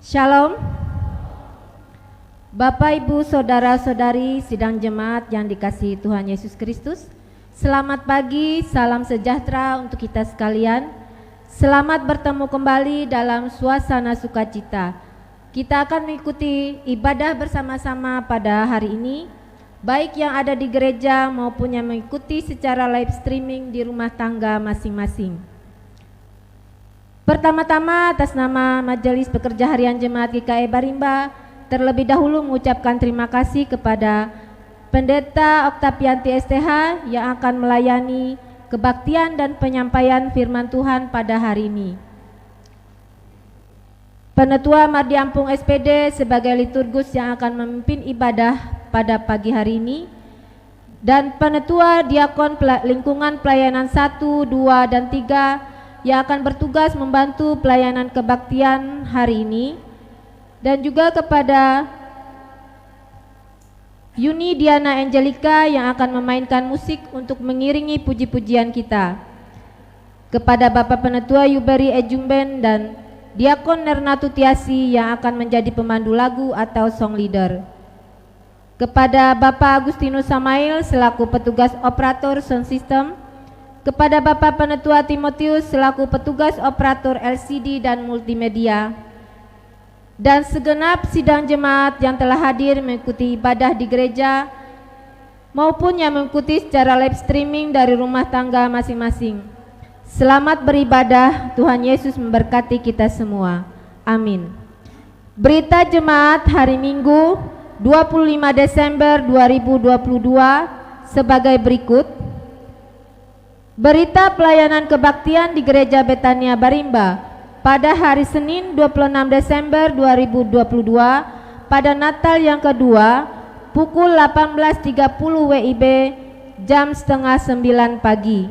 Shalom. Bapak, Ibu, Saudara-saudari sidang jemaat yang dikasihi Tuhan Yesus Kristus, selamat pagi, salam sejahtera untuk kita sekalian. Selamat bertemu kembali dalam suasana sukacita. Kita akan mengikuti ibadah bersama-sama pada hari ini, baik yang ada di gereja maupun yang mengikuti secara live streaming di rumah tangga masing-masing. Pertama-tama atas nama Majelis Pekerja Harian Jemaat GKI Barimba, terlebih dahulu mengucapkan terima kasih kepada Pendeta Oktapianti STH yang akan melayani kebaktian dan penyampaian firman Tuhan pada hari ini. Penetua Mardi Ampung SPD sebagai liturgus yang akan memimpin ibadah pada pagi hari ini, dan Penetua Diakon Lingkungan Pelayanan 1, 2, dan 3 yang akan bertugas membantu pelayanan kebaktian hari ini, dan juga kepada Yuni Diana Angelika yang akan memainkan musik untuk mengiringi puji-pujian kita, kepada Bapak Penetua Yuberi Ejumben dan Diakon Nernatu Tiasi yang akan menjadi pemandu lagu atau song leader, kepada Bapak Agustinus Samail selaku petugas operator sound system, kepada Bapak Penetua Timotius selaku petugas operator LCD dan multimedia, dan segenap sidang jemaat yang telah hadir mengikuti ibadah di gereja maupun yang mengikuti secara live streaming dari rumah tangga masing-masing. Selamat beribadah, Tuhan Yesus memberkati kita semua. Amin. Berita jemaat hari Minggu 25 Desember 2022 sebagai berikut. Berita pelayanan kebaktian di Gereja Betania Barimba pada hari Senin 26 Desember 2022 pada Natal yang kedua pukul 18.30 WIB jam setengah 9 pagi.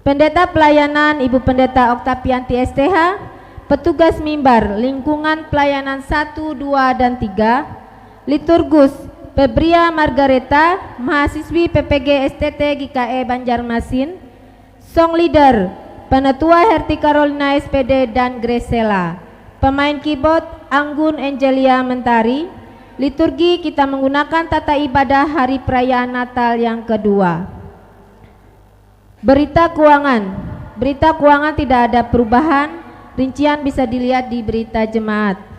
Pendeta pelayanan Ibu Pendeta Oktapianti STH, petugas mimbar lingkungan pelayanan 1, 2, dan 3, liturgus Febria Margareta, mahasiswi PPG STT GKE Banjarmasin, song leader Penetua Herti Carolina SPD dan Gresela, pemain keyboard Anggun Angelia Mentari. Liturgi kita menggunakan tata ibadah hari perayaan Natal yang kedua. Berita keuangan tidak ada perubahan, rincian bisa dilihat di berita jemaat.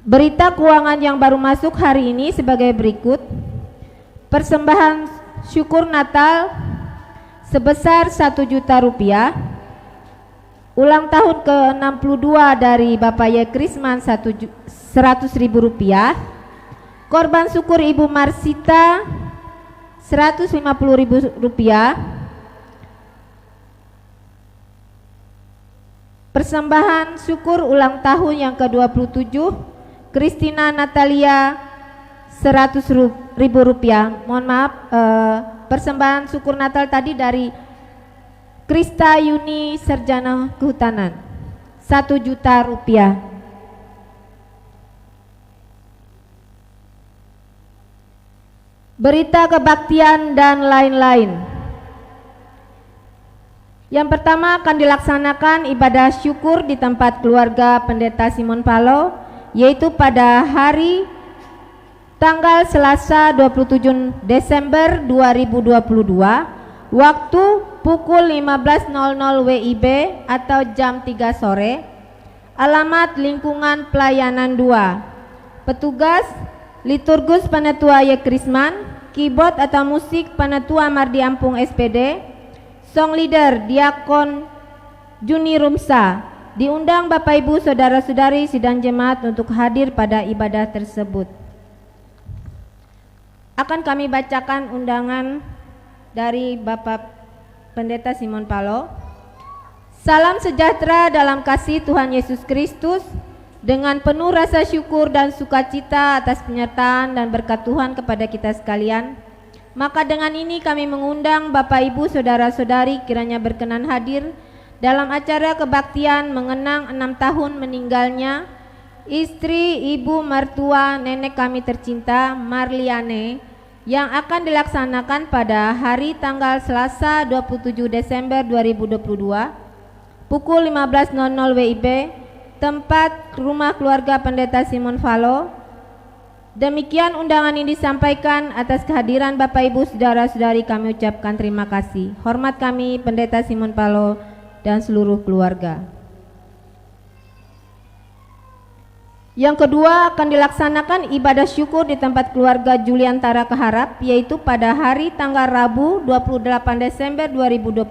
Berita keuangan yang baru masuk hari ini sebagai berikut. Persembahan syukur Natal sebesar 1 juta rupiah. Ulang tahun ke-62 dari Bapak Y. Krisman 100.000 rupiah. Korban syukur Ibu Marsita 150.000 rupiah. Persembahan syukur ulang tahun yang ke-27 Kristina Natalia 100.000 rupiah. Mohon maaf, persembahan syukur Natal tadi dari Krista Yuni Serjana Kehutanan 1 juta rupiah. Berita kebaktian dan lain-lain. Yang pertama akan dilaksanakan ibadah syukur di tempat keluarga Pendeta Simon Palo, yaitu pada hari tanggal Selasa 27 Desember 2022 waktu pukul 15.00 WIB atau jam 3 sore. Alamat lingkungan pelayanan 2. Petugas liturgus Penetua Y. Krisman, keyboard atau musik Penetua Mardi Ampung SPD, song leader Diakon Juni Rumsa. Diundang Bapak Ibu Saudara-saudari sidang jemaat untuk hadir pada ibadah tersebut. Akan kami bacakan undangan dari Bapak Pendeta Simon Palo. Salam sejahtera dalam kasih Tuhan Yesus Kristus, dengan penuh rasa syukur dan sukacita atas penyertaan dan berkat Tuhan kepada kita sekalian. Maka dengan ini kami mengundang Bapak Ibu Saudara-saudari kiranya berkenan hadir dalam acara kebaktian mengenang 6 tahun meninggalnya istri ibu mertua nenek kami tercinta Marliane, yang akan dilaksanakan pada hari tanggal Selasa 27 Desember 2022 pukul 15.00 WIB tempat rumah keluarga Pendeta Simon Falo. Demikian undangan ini disampaikan. Atas kehadiran Bapak Ibu saudara-saudari kami ucapkan terima kasih. Hormat kami Pendeta Simon Falo dan seluruh keluarga. Yang kedua, akan dilaksanakan ibadah syukur di tempat keluarga Juliantara Keharap, yaitu pada hari tanggal Rabu 28 Desember 2022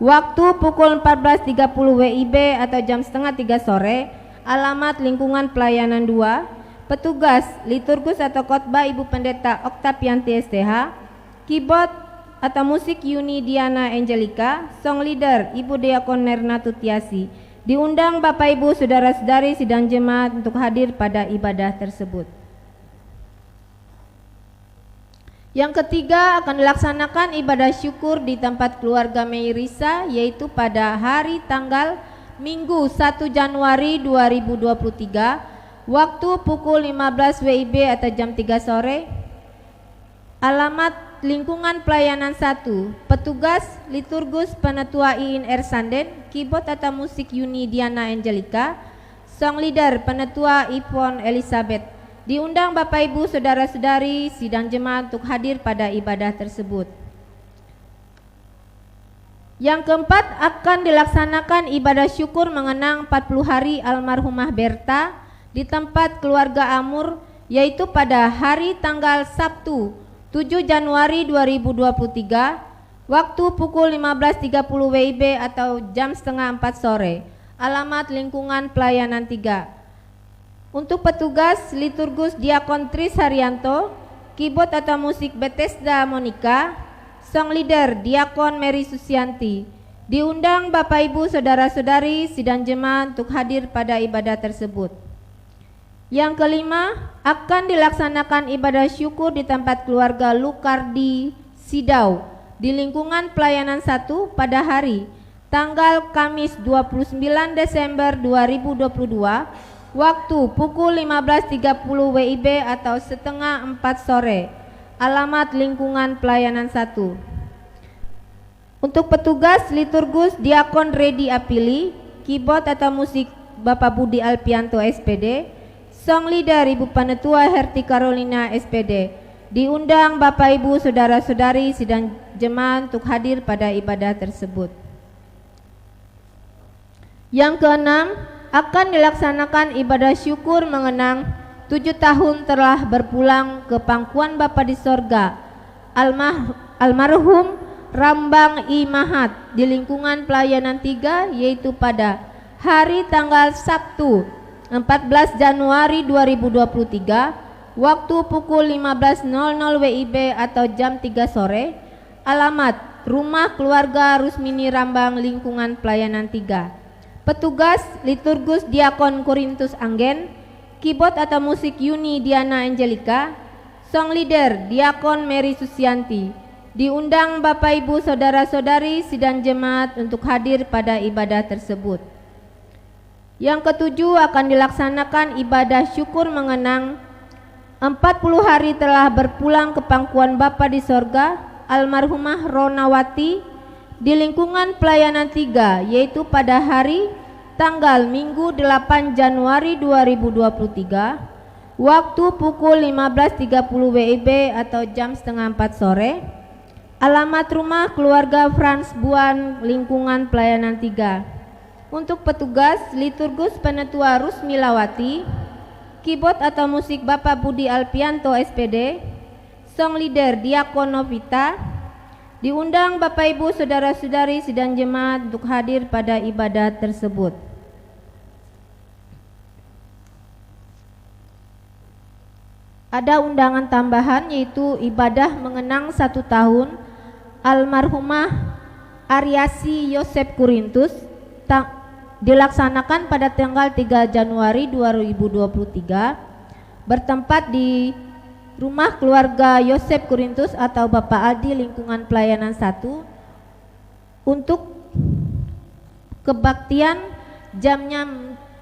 waktu pukul 14.30 WIB atau jam setengah 3 sore. Alamat lingkungan pelayanan 2. Petugas liturgus atau khotbah Ibu Pendeta Oktavianti STH. Keyboard atau musik Yuni Diana Angelica. Song leader Ibu Diakon Nernatu Tiasi. Diundang Bapak Ibu saudara-saudari sidang jemaat untuk hadir pada ibadah tersebut. Yang ketiga, akan dilaksanakan ibadah syukur di tempat keluarga Meirisa, yaitu pada hari tanggal Minggu 1 Januari 2023 waktu pukul 15 WIB atau jam 3 sore. Alamat lingkungan pelayanan 1. Petugas liturgus Penetua Iin Ersanden. Keyboard atau musik Yuni Diana Angelica. Song leader Penetua Ipon Elizabeth. Diundang Bapak Ibu saudara-saudari sidang jemaat untuk hadir pada ibadah tersebut. Yang keempat, akan dilaksanakan ibadah syukur mengenang 40 hari almarhumah Berta di tempat keluarga Amur, yaitu pada hari tanggal Sabtu 7 Januari 2023 waktu pukul 15.30 WIB atau jam setengah 4 sore. Alamat lingkungan pelayanan 3. Untuk petugas liturgus Diakon Tris Haryanto. Keyboard atau musik Bethesda Monica. Song leader Diakon Mary Susianti. Diundang Bapak Ibu saudara-saudari sidang jemaat untuk hadir pada ibadah tersebut. Yang kelima, akan dilaksanakan ibadah syukur di tempat keluarga Lukardi Sidau di lingkungan pelayanan 1 pada hari tanggal Kamis 29 Desember 2022 waktu pukul 15.30 WIB atau setengah 4 sore. Alamat lingkungan pelayanan 1. Untuk petugas liturgus Diakon Redi Apili. Keyboard atau musik Bapak Budi Alpianto SPD. Song leader Ibu Penetua Herti Carolina SPD. Diundang Bapak Ibu saudara-saudari sidang jemaat untuk hadir pada ibadah tersebut. Yang keenam, akan dilaksanakan ibadah syukur mengenang 7 tahun telah berpulang ke pangkuan Bapa di sorga almarhum Rambang I Mahat di lingkungan pelayanan 3, yaitu pada hari tanggal Sabtu 14 Januari 2023 waktu pukul 15.00 WIB atau jam 3 sore. Alamat rumah keluarga Rusmini Rambang lingkungan pelayanan 3. Petugas liturgus Diakon Korintus Anggen. Keyboard atau musik Yuni Diana Angelica. Song leader Diakon Mary Susianti. Diundang Bapak Ibu saudara-saudari sidang jemaat untuk hadir pada ibadah tersebut. Yang ketujuh, akan dilaksanakan ibadah syukur mengenang 40 hari telah berpulang ke pangkuan Bapa di sorga almarhumah Ronawati di lingkungan pelayanan 3, yaitu pada hari tanggal Minggu 8 Januari 2023 waktu pukul 15.30 WIB atau jam setengah 4 sore. Alamat rumah keluarga Frans Buan lingkungan pelayanan 3. Untuk petugas liturgus Penetua Rusmilawati. Keyboard atau musik Bapak Budi Alpianto SPD. Song leader Diakon Novita. Diundang Bapak Ibu saudara-saudari sidang jemaat untuk hadir pada ibadah tersebut. Ada undangan tambahan, yaitu ibadah mengenang 1 tahun almarhumah Aryasi Yosep Kurintus dilaksanakan pada tanggal 3 Januari 2023 bertempat di rumah keluarga Yosep Kurintus atau Bapak Aldi lingkungan pelayanan 1. Untuk kebaktian jamnya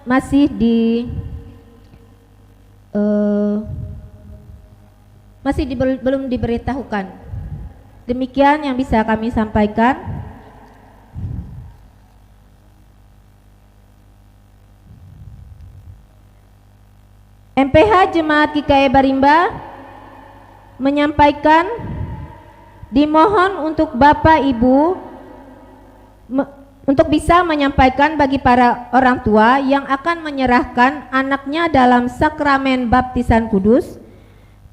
masih belum diberitahukan. Demikian yang bisa kami sampaikan. MPH Jemaat GKI Barimba menyampaikan, dimohon untuk Bapak Ibu untuk bisa menyampaikan bagi para orang tua yang akan menyerahkan anaknya dalam sakramen baptisan kudus.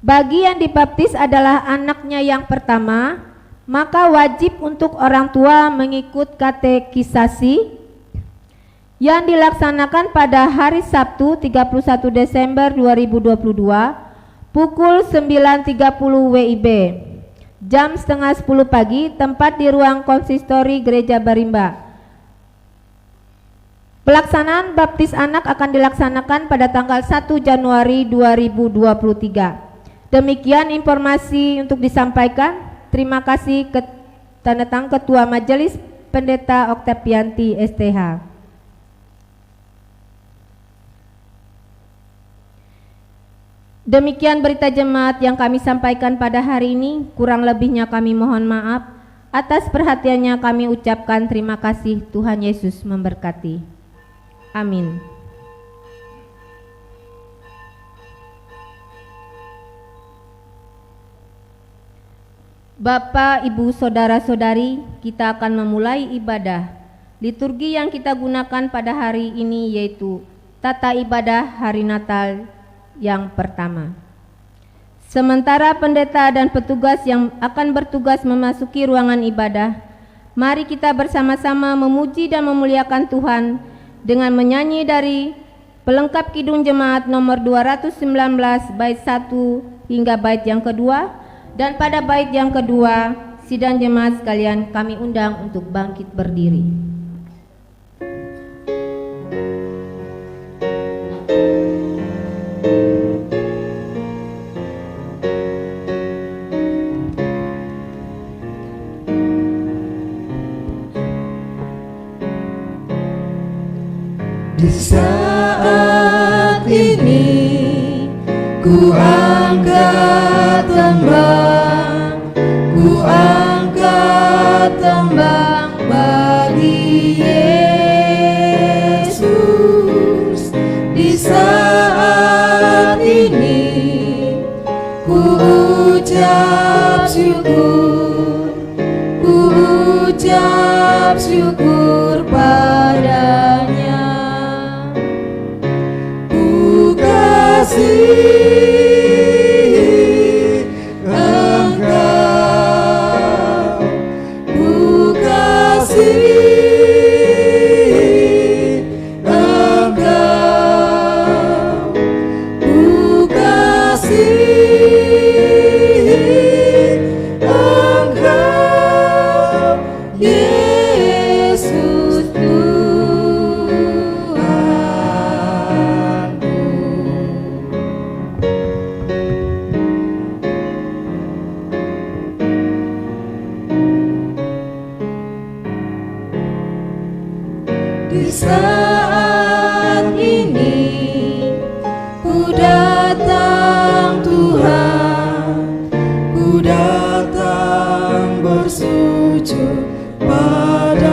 Bagi yang dibaptis adalah anaknya yang pertama, maka wajib untuk orang tua mengikut katekisasi yang dilaksanakan pada hari Sabtu 31 Desember 2022 pukul 9.30 WIB, jam setengah 10 pagi, tempat di ruang konsistori Gereja Barimba. Pelaksanaan baptis anak akan dilaksanakan pada tanggal 1 Januari 2023. Demikian informasi untuk disampaikan. Terima kasih tanda tangan Ketua Majelis Pendeta Oktavianti STH. Demikian berita jemaat yang kami sampaikan pada hari ini. Kurang lebihnya kami mohon maaf. Atas perhatiannya kami ucapkan terima kasih. Tuhan Yesus memberkati. Amin. Bapak, Ibu, Saudara-saudari, kita akan memulai ibadah. Liturgi yang kita gunakan pada hari ini yaitu tata ibadah hari Natal yang pertama. Sementara pendeta dan petugas yang akan bertugas memasuki ruangan ibadah, mari kita bersama-sama memuji dan memuliakan Tuhan dengan menyanyi dari pelengkap Kidung Jemaat nomor 219 bait 1 hingga bait yang kedua, dan pada bait yang kedua sidang jemaat sekalian kami undang untuk bangkit berdiri. Di saat ini ku angkat tembang, ku angkat tembang bagi Yesus. Di saat ini ku ucap syukur, ku ucap syukur padanya. Di saat ini ku datang Tuhan, ku datang bersujud padamu.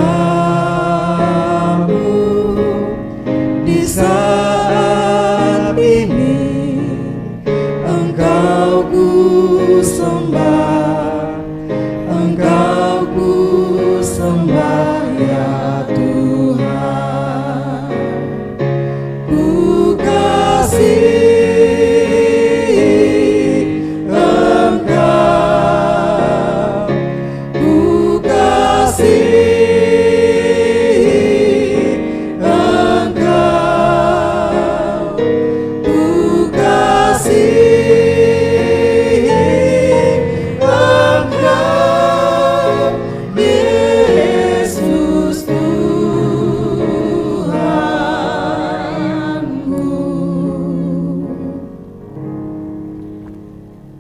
Di saat ini Engkau ku sembah, Engkau ku sembah ya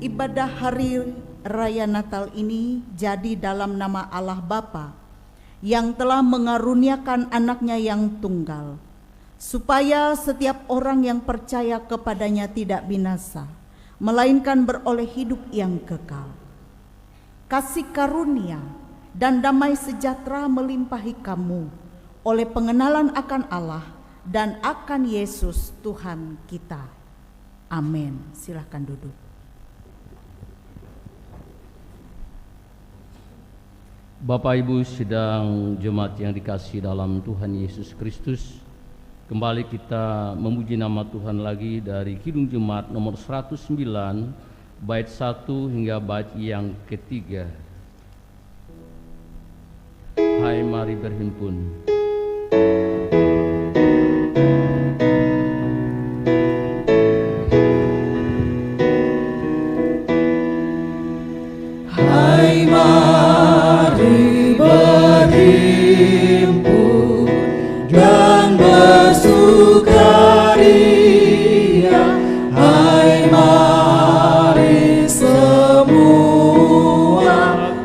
Ibadah hari raya Natal ini jadi dalam nama Allah Bapa yang telah mengaruniakan anaknya yang tunggal, supaya setiap orang yang percaya kepadanya tidak binasa, melainkan beroleh hidup yang kekal. Kasih karunia dan damai sejahtera melimpahi kamu oleh pengenalan akan Allah dan akan Yesus Tuhan kita. Amin. Silahkan duduk. Bapak Ibu sidang jemaat yang dikasihi dalam Tuhan Yesus Kristus, kembali kita memuji nama Tuhan lagi dari Kidung Jemaat nomor 109 bait 1 hingga bait yang ketiga. Hai, mari berhimpun. Hai, mari berhimpun dan bersukaria. Hai, mari semua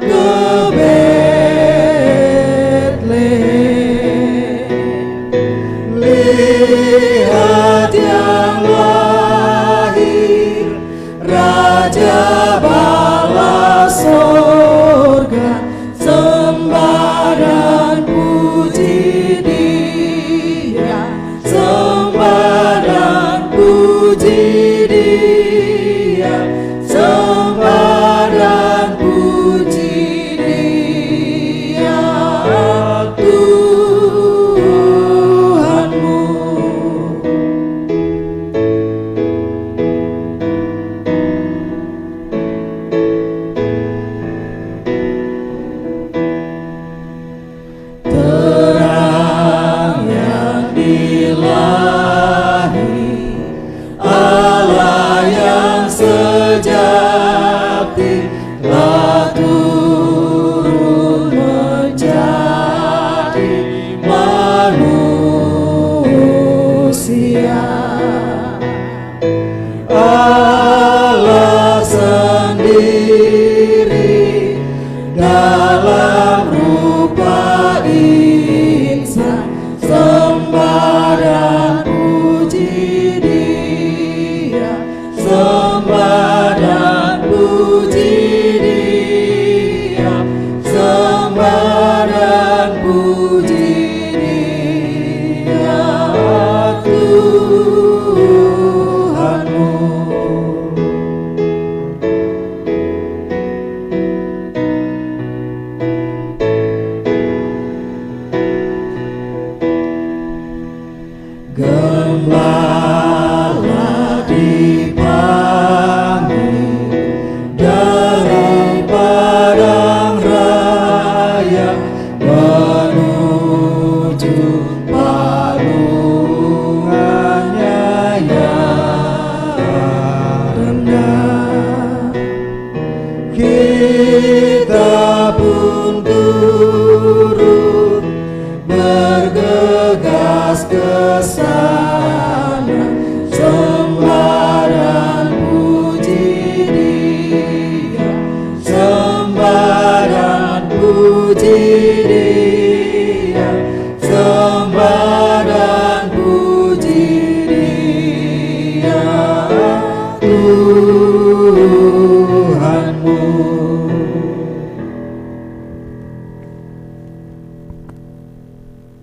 ke Betlehem. Lihat yang lahir, Raja bala sorga, sembah dan puji Dia, sembah dan puji Dia, sembah dan puji Dia, Tuhanmu. Terang yang ilahi, Allah yang sejati, telah turun menjadi manusia. Allah sendiri dalam rupa insan, sembah dan puji Dia, sembah dan puji Dia, sembah dan puji Dia, Tuhanmu. Gembala dipanggil dari padang raya menuju palungannya yang rendah. Kita pun turut bergegas ke sana, sembah dan puji Dia, sembah dan puji Dia, sembah dan puji Dia, Tuhanmu.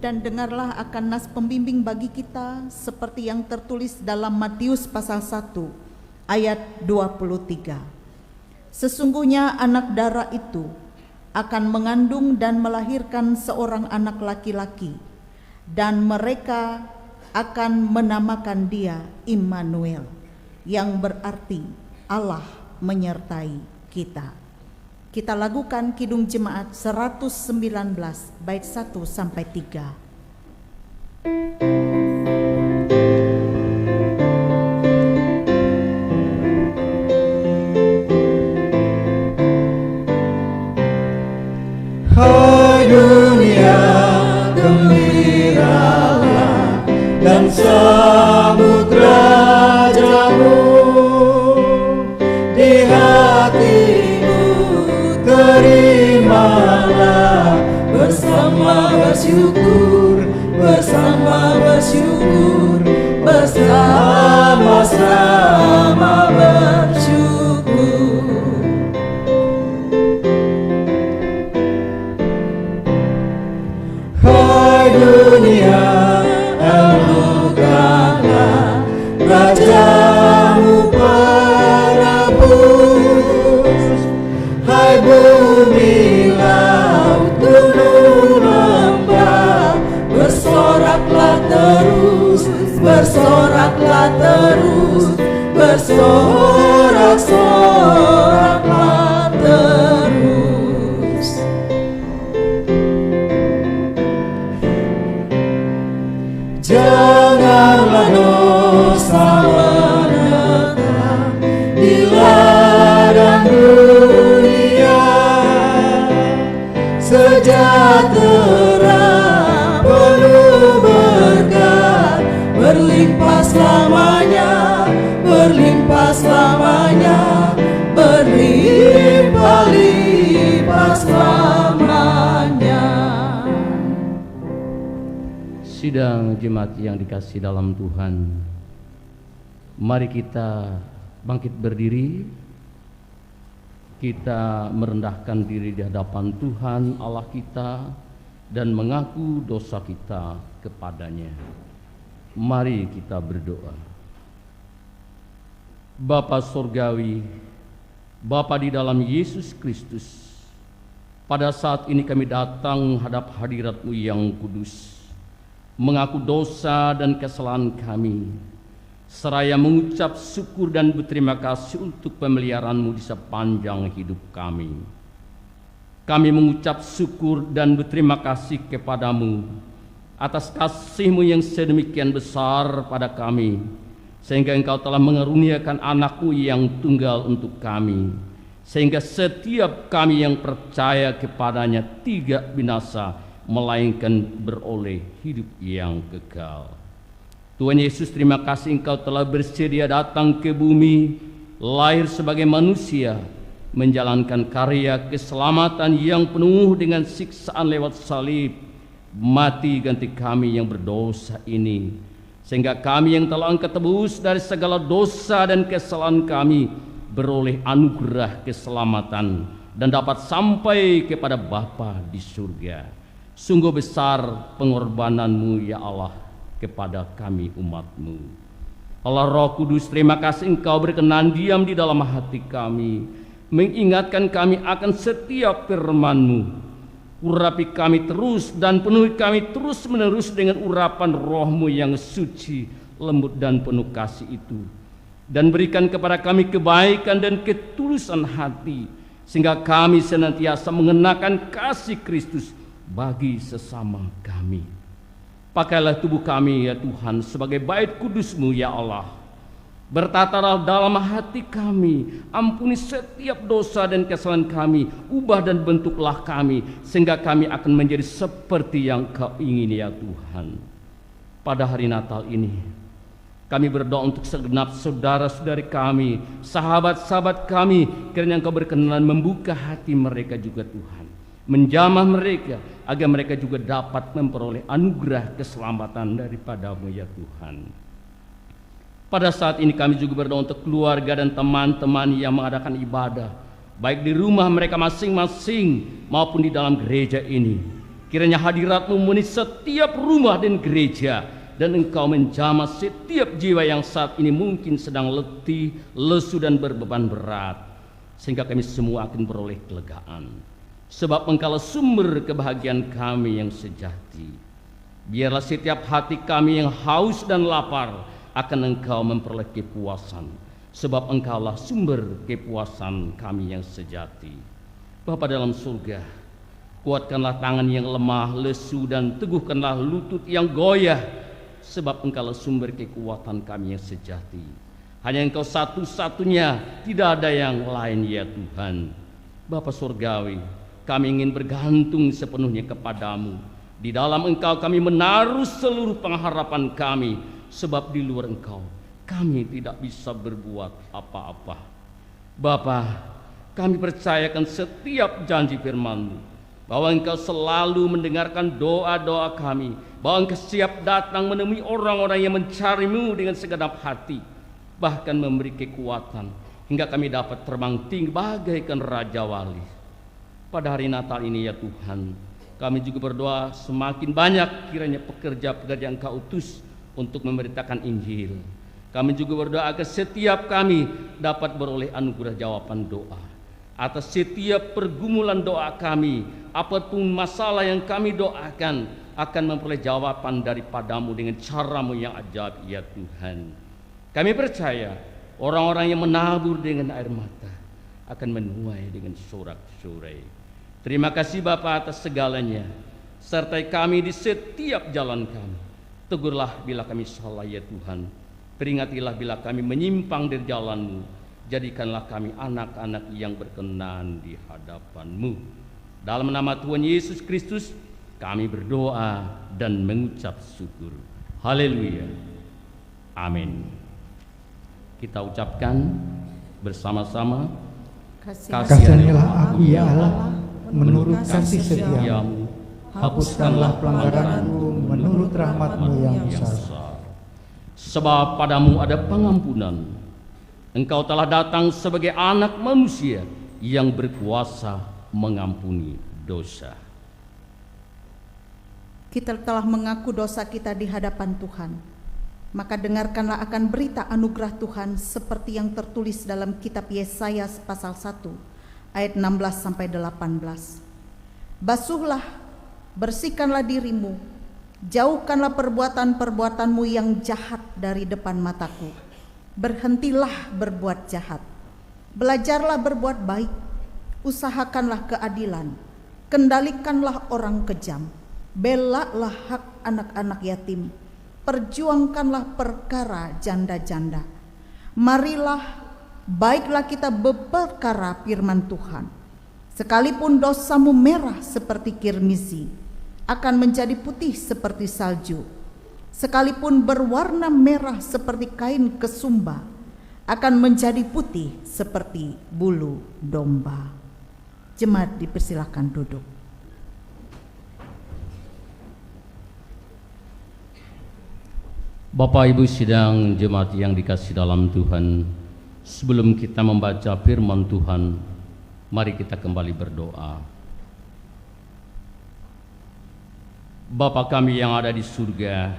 Dan dengarlah akan nas pembimbing bagi kita seperti yang tertulis dalam Matius pasal 1 ayat 23. Sesungguhnya anak darah itu akan mengandung dan melahirkan seorang anak laki-laki, dan mereka akan menamakan dia Immanuel, yang berarti Allah menyertai kita. Kita lakukan Kidung Jemaat 119 bait 1 sampai 3. Hai dunia, gembiralah dan sambut Rajamu. Di hatimu terimalah, bersama bersyukur, bersama bersyukur, bersama-sama bersyukur. Hai dunia, elokkanlah Rajamu bersorak-soraklah terus. Janganlah dosa menetap di ladang dunia, sejahtera penuh berkat, berlimpah selamanya, berlimpah selamanya, berlimpah-limpah selamanya. Sidang jemaat yang dikasihi dalam Tuhan, mari kita bangkit berdiri. Kita merendahkan diri di hadapan Tuhan Allah kita dan mengaku dosa kita kepadanya. Mari kita berdoa. Bapa Surgawi, Bapa di dalam Yesus Kristus, pada saat ini kami datang menghadap hadirat-Mu yang kudus, mengaku dosa dan kesalahan kami, seraya mengucap syukur dan berterima kasih untuk pemeliharaan-Mu di sepanjang hidup kami. Kami mengucap syukur dan berterima kasih kepada-Mu atas kasih-Mu yang sedemikian besar pada kami, sehingga Engkau telah mengaruniakan anak-Mu yang tunggal untuk kami, sehingga setiap kami yang percaya kepadanya tidak binasa, melainkan beroleh hidup yang kekal. Tuhan Yesus, terima kasih Engkau telah bersedia datang ke bumi, lahir sebagai manusia, menjalankan karya keselamatan yang penuh dengan siksaan lewat salib, mati ganti kami yang berdosa ini, sehingga kami yang telah Engkau tebus dari segala dosa dan kesalahan kami beroleh anugerah keselamatan dan dapat sampai kepada Bapa di surga. Sungguh besar pengorbanan-Mu ya Allah kepada kami umat-Mu. Allah Roh Kudus, terima kasih Engkau berkenan diam di dalam hati kami, mengingatkan kami akan setiap firman-Mu. Urapi kami terus dan penuhi kami terus menerus dengan urapan Roh-Mu yang suci, lembut dan penuh kasih itu. Dan berikan kepada kami kebaikan dan ketulusan hati, sehingga kami senantiasa mengenakan kasih Kristus bagi sesama kami. Pakailah tubuh kami ya Tuhan sebagai bait kudus-Mu ya Allah. Bertatalah dalam hati kami, ampuni setiap dosa dan kesalahan kami, ubah dan bentuklah kami, sehingga kami akan menjadi seperti yang Kau ingin ya Tuhan. Pada hari Natal ini, kami berdoa untuk segenap saudara-saudari kami, sahabat-sahabat kami, kiranya Engkau berkenan membuka hati mereka juga Tuhan, menjamah mereka, agar mereka juga dapat memperoleh anugerah keselamatan daripada-Mu ya Tuhan. Pada saat ini kami juga berdoa untuk keluarga dan teman-teman yang mengadakan ibadah, baik di rumah mereka masing-masing maupun di dalam gereja ini. Kiranya hadirat-Mu memenuhi setiap rumah dan gereja, dan Engkau menjamah setiap jiwa yang saat ini mungkin sedang letih, lesu dan berbeban berat, sehingga kami semua akan beroleh kelegaan. Sebab Engkaulah sumber kebahagiaan kami yang sejati. Biarlah setiap hati kami yang haus dan lapar akan Engkau memperoleh kepuasan, sebab Engkaulah sumber kepuasan kami yang sejati. Bapa dalam surga, kuatkanlah tangan yang lemah, lesu, dan teguhkanlah lutut yang goyah, sebab Engkaulah sumber kekuatan kami yang sejati. Hanya Engkau satu-satunya, tidak ada yang lain ya Tuhan. Bapa surgawi, kami ingin bergantung sepenuhnya kepada-Mu. Di dalam Engkau kami menaruh seluruh pengharapan kami, sebab di luar Engkau kami tidak bisa berbuat apa-apa. Bapa, kami percayakan setiap janji firman-Mu, bahwa Engkau selalu mendengarkan doa-doa kami, bahwa Engkau siap datang menemui orang-orang yang mencari-Mu dengan segenap hati, bahkan memberi kekuatan hingga kami dapat terbang tinggi bagaikan Raja Wali. Pada hari Natal ini ya Tuhan, kami juga berdoa semakin banyak kiranya pekerja-pekerja yang Kau utus untuk memberitakan Injil. Kami juga berdoa agar setiap kami dapat beroleh anugerah jawaban doa. Atas setiap pergumulan doa kami, apapun masalah yang kami doakan, akan memperoleh jawaban daripada-Mu dengan cara-Mu yang ajaib ya Tuhan. Kami percaya Orang-orang yang menabur dengan air mata akan menuai dengan sorak-sorai. Terima kasih Bapa atas segalanya. Sertai kami di setiap jalan kami. Tegurlah bila kami salah ya Tuhan. Peringatilah bila kami menyimpang dari jalan-Mu. Jadikanlah kami anak-anak yang berkenan di hadapan-Mu. Dalam nama Tuhan Yesus Kristus kami berdoa dan mengucap syukur. Haleluya. Amin. Kita ucapkan bersama-sama. Kasihanilah aku ya Allah, menurut kasih setiamu. Hapuskanlah pelanggaranku menurut rahmat-Mu yang besar. Sebab padamu ada pengampunan. Engkau telah datang sebagai anak manusia yang berkuasa mengampuni dosa. Kita telah mengaku dosa kita di hadapan Tuhan. Maka dengarkanlah akan berita anugerah Tuhan seperti yang tertulis dalam kitab Yesaya pasal 1 ayat 16-18. Basuhlah, bersihkanlah dirimu, jauhkanlah perbuatan-perbuatanmu yang jahat dari depan mataku. Berhentilah berbuat jahat, belajarlah berbuat baik, usahakanlah keadilan, kendalikanlah orang kejam, belalah hak anak-anak yatim, perjuangkanlah perkara janda-janda. Marilah, baiklah kita berperkara firman Tuhan. Sekalipun dosamu merah seperti kirmizi, akan menjadi putih seperti salju. Sekalipun berwarna merah seperti kain kesumba, akan menjadi putih seperti bulu domba. Jemaat dipersilakan duduk. Bapak Ibu sidang jemaat yang dikasih dalam Tuhan, sebelum kita membaca firman Tuhan, mari kita kembali berdoa. Bapa kami yang ada di surga,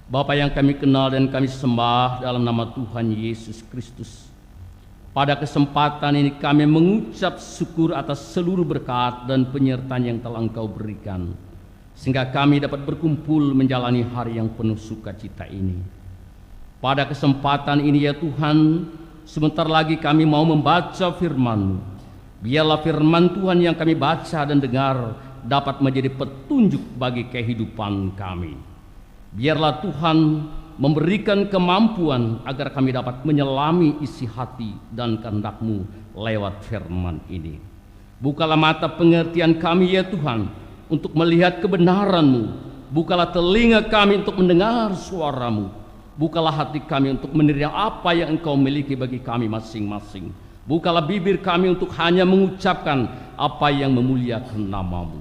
Bapa yang kami kenal dan kami sembah dalam nama Tuhan Yesus Kristus, pada kesempatan ini kami mengucap syukur atas seluruh berkat dan penyertaan yang telah Engkau berikan, sehingga kami dapat berkumpul menjalani hari yang penuh sukacita ini. Pada kesempatan ini ya Tuhan, sebentar lagi kami mau membaca firman-Mu. Biarlah firman Tuhan yang kami baca dan dengar dapat menjadi petunjuk bagi kehidupan kami. Biarlah Tuhan memberikan kemampuan agar kami dapat menyelami isi hati dan kehendak-Mu lewat firman ini. Bukalah mata pengertian kami ya Tuhan, untuk melihat kebenaran-Mu. Bukalah telinga kami untuk mendengar suara-Mu. Bukalah hati kami untuk menerima apa yang Engkau miliki bagi kami masing-masing. Bukalah bibir kami untuk hanya mengucapkan apa yang memuliakan nama-Mu,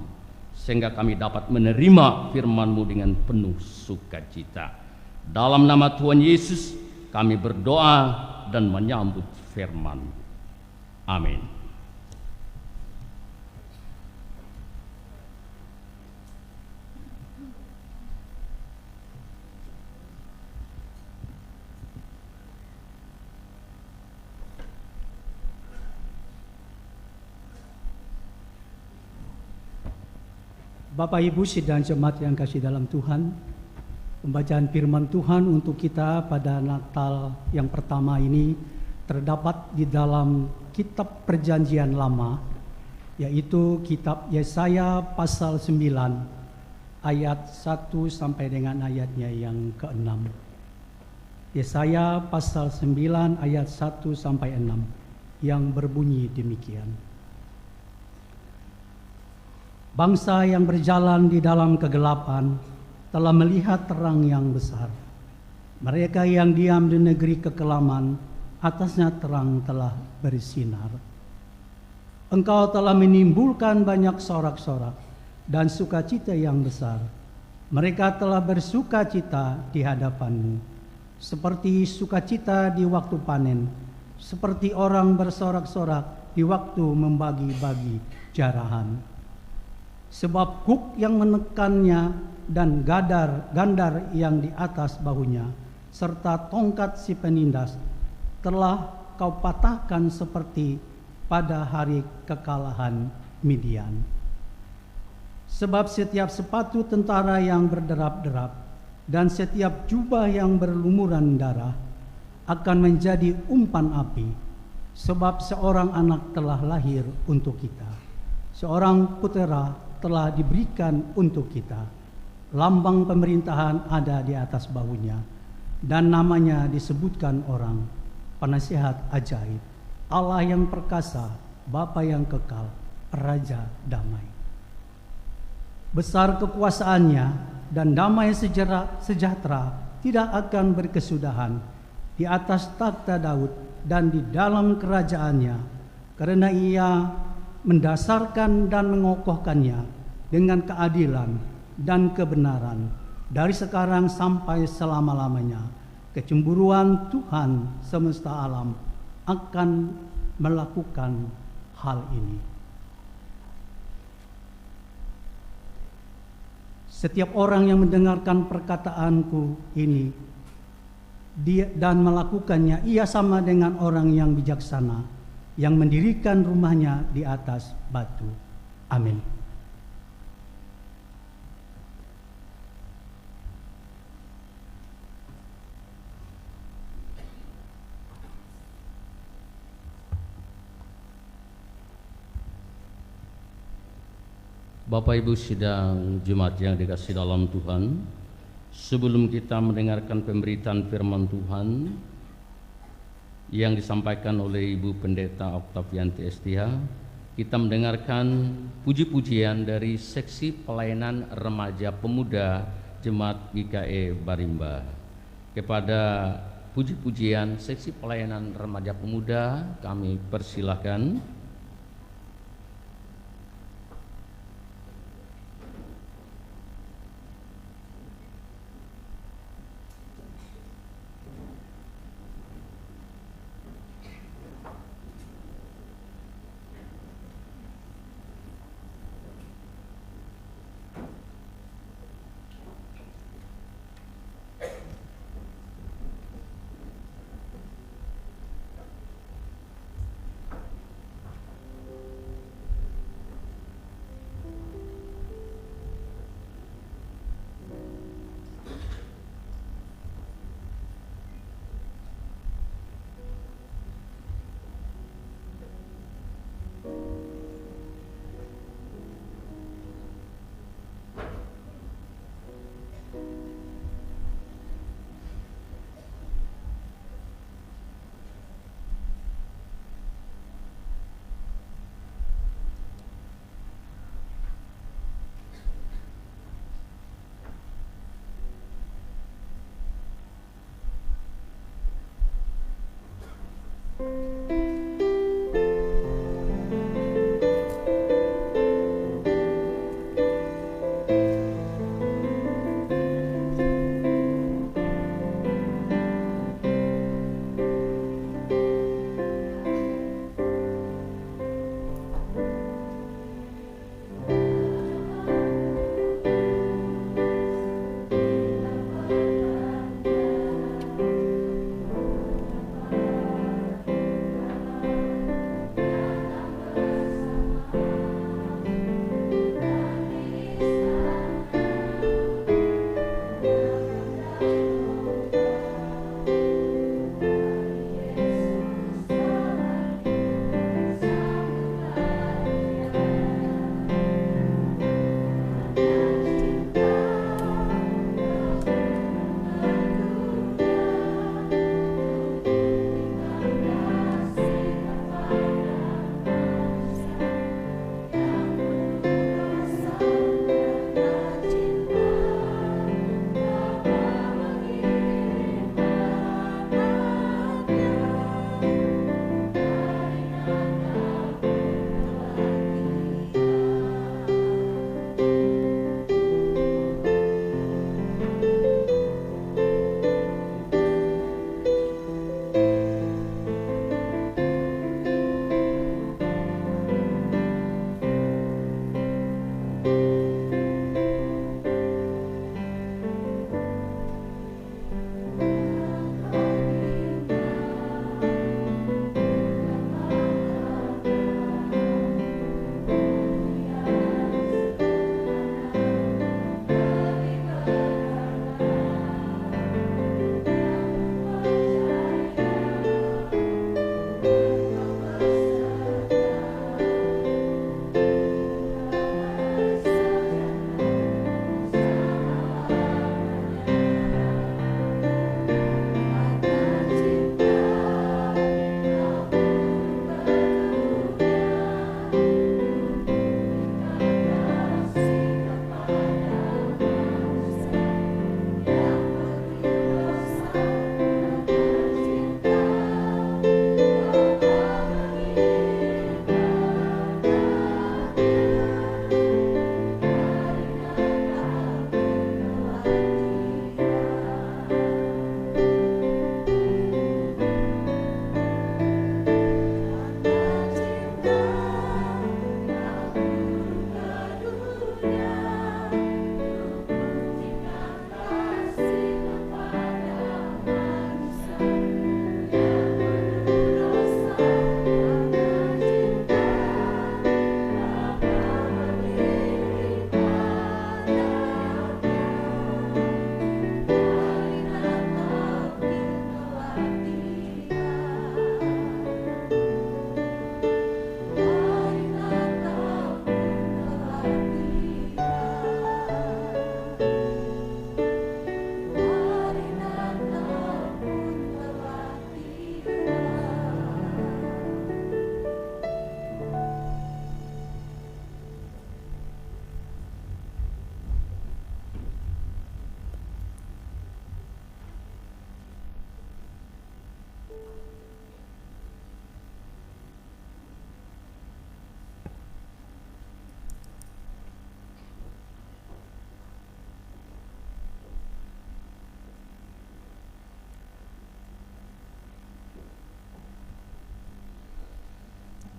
sehingga kami dapat menerima firman-Mu dengan penuh sukacita. Dalam nama Tuhan Yesus kami berdoa dan menyambut firman. Amin. Bapak Ibu sidang jemaat yang kasih dalam Tuhan, pembacaan firman Tuhan untuk kita pada Natal yang pertama ini terdapat di dalam kitab Perjanjian Lama, yaitu kitab Yesaya pasal 9 ayat 1 sampai dengan ayatnya yang ke-6. Yesaya pasal 9 ayat 1 sampai 6 yang berbunyi demikian. Bangsa yang berjalan di dalam kegelapan telah melihat terang yang besar. Mereka yang diam di negeri kekelaman, atasnya terang telah bersinar. Engkau telah menimbulkan banyak sorak-sorak dan sukacita yang besar. Mereka telah bersukacita di hadapan-Mu, seperti sukacita di waktu panen, seperti orang bersorak-sorak di waktu membagi-bagi jarahan. Sebab kuk yang menekannya dan gandar yang di atas bahunya, serta tongkat si penindas, telah Kau patahkan seperti pada hari kekalahan Midian. Sebab setiap sepatu tentara yang berderap-derap dan setiap jubah yang berlumuran darah akan menjadi umpan api, sebab seorang anak telah lahir untuk kita, seorang putera telah diberikan untuk kita. Lambang pemerintahan ada di atas bahunya, dan namanya disebutkan orang, Penasihat Ajaib, Allah yang perkasa, Bapa yang kekal, Raja damai. Besar kekuasaannya dan damai sejahtera tidak akan berkesudahan di atas takhta Daud dan di dalam kerajaannya, karena ia mendasarkan dan mengokohkannya dengan keadilan dan kebenaran dari sekarang sampai selama-lamanya. Kecemburuan Tuhan semesta alam akan melakukan hal ini. Setiap orang yang mendengarkan perkataanku ini dan melakukannya, ia sama dengan orang yang bijaksana yang mendirikan rumahnya di atas batu. Amin. Bapak Ibu sidang Jumat yang dikasihi dalam Tuhan, sebelum kita mendengarkan pemberitaan firman Tuhan yang disampaikan oleh Ibu Pendeta Oktavianti Estia, kita mendengarkan puji-pujian dari seksi pelayanan remaja pemuda Jemaat GKE Barimba. Kepada puji-pujian seksi pelayanan remaja pemuda, kami persilahkan.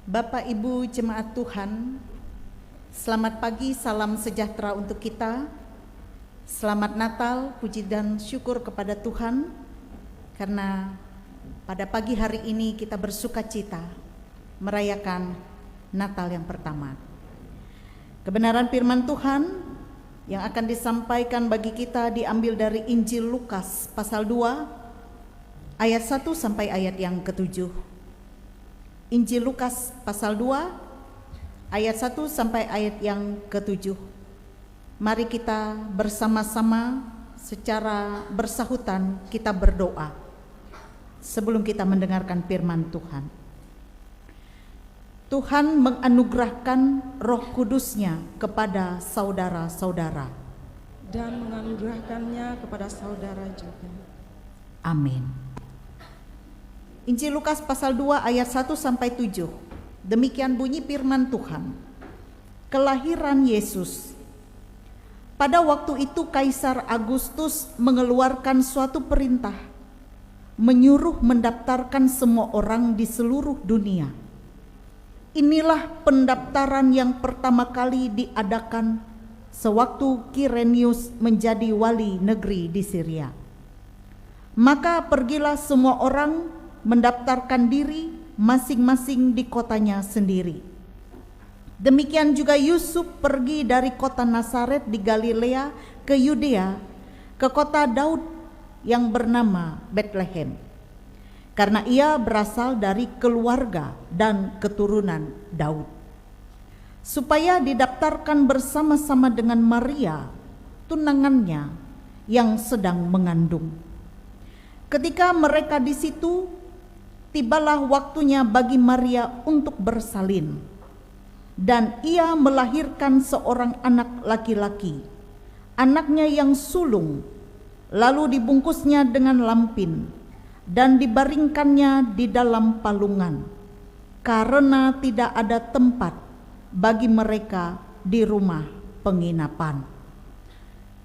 Bapak Ibu jemaat Tuhan, selamat pagi, salam sejahtera untuk kita. Selamat Natal, puji dan syukur kepada Tuhan karena pada pagi hari ini kita bersuka cita merayakan Natal yang pertama. Kebenaran firman Tuhan yang akan disampaikan bagi kita diambil dari Injil Lukas pasal 2 ayat 1 sampai ayat yang ke-7. Injil Lukas pasal 2 ayat 1 sampai ayat yang ke-7. Mari kita bersama-sama secara bersahutan kita berdoa sebelum kita mendengarkan firman Tuhan. Tuhan menganugerahkan Roh Kudus-Nya kepada saudara-saudara dan menganugerahkannya kepada saudara juga. Amin. Injil Lukas pasal 2 ayat 1 sampai 7. Demikian bunyi firman Tuhan. Kelahiran Yesus. Pada waktu itu Kaisar Agustus mengeluarkan suatu perintah, menyuruh mendaftarkan semua orang di seluruh dunia. Inilah pendaftaran yang pertama kali diadakan sewaktu Kirenius menjadi wali negeri di Syria. Maka pergilah semua orang mendaftarkan diri masing-masing di kotanya sendiri. Demikian juga Yusuf pergi dari kota Nazaret di Galilea ke Yudea, ke kota Daud yang bernama Betlehem, karena ia berasal dari keluarga dan keturunan Daud, supaya didaftarkan bersama-sama dengan Maria, tunangannya yang sedang mengandung. Ketika mereka di situ, tibalah waktunya bagi Maria untuk bersalin, dan ia melahirkan seorang anak laki-laki, anaknya yang sulung, lalu dibungkusnya dengan lampin dan dibaringkannya di dalam palungan, karena tidak ada tempat bagi mereka di rumah penginapan.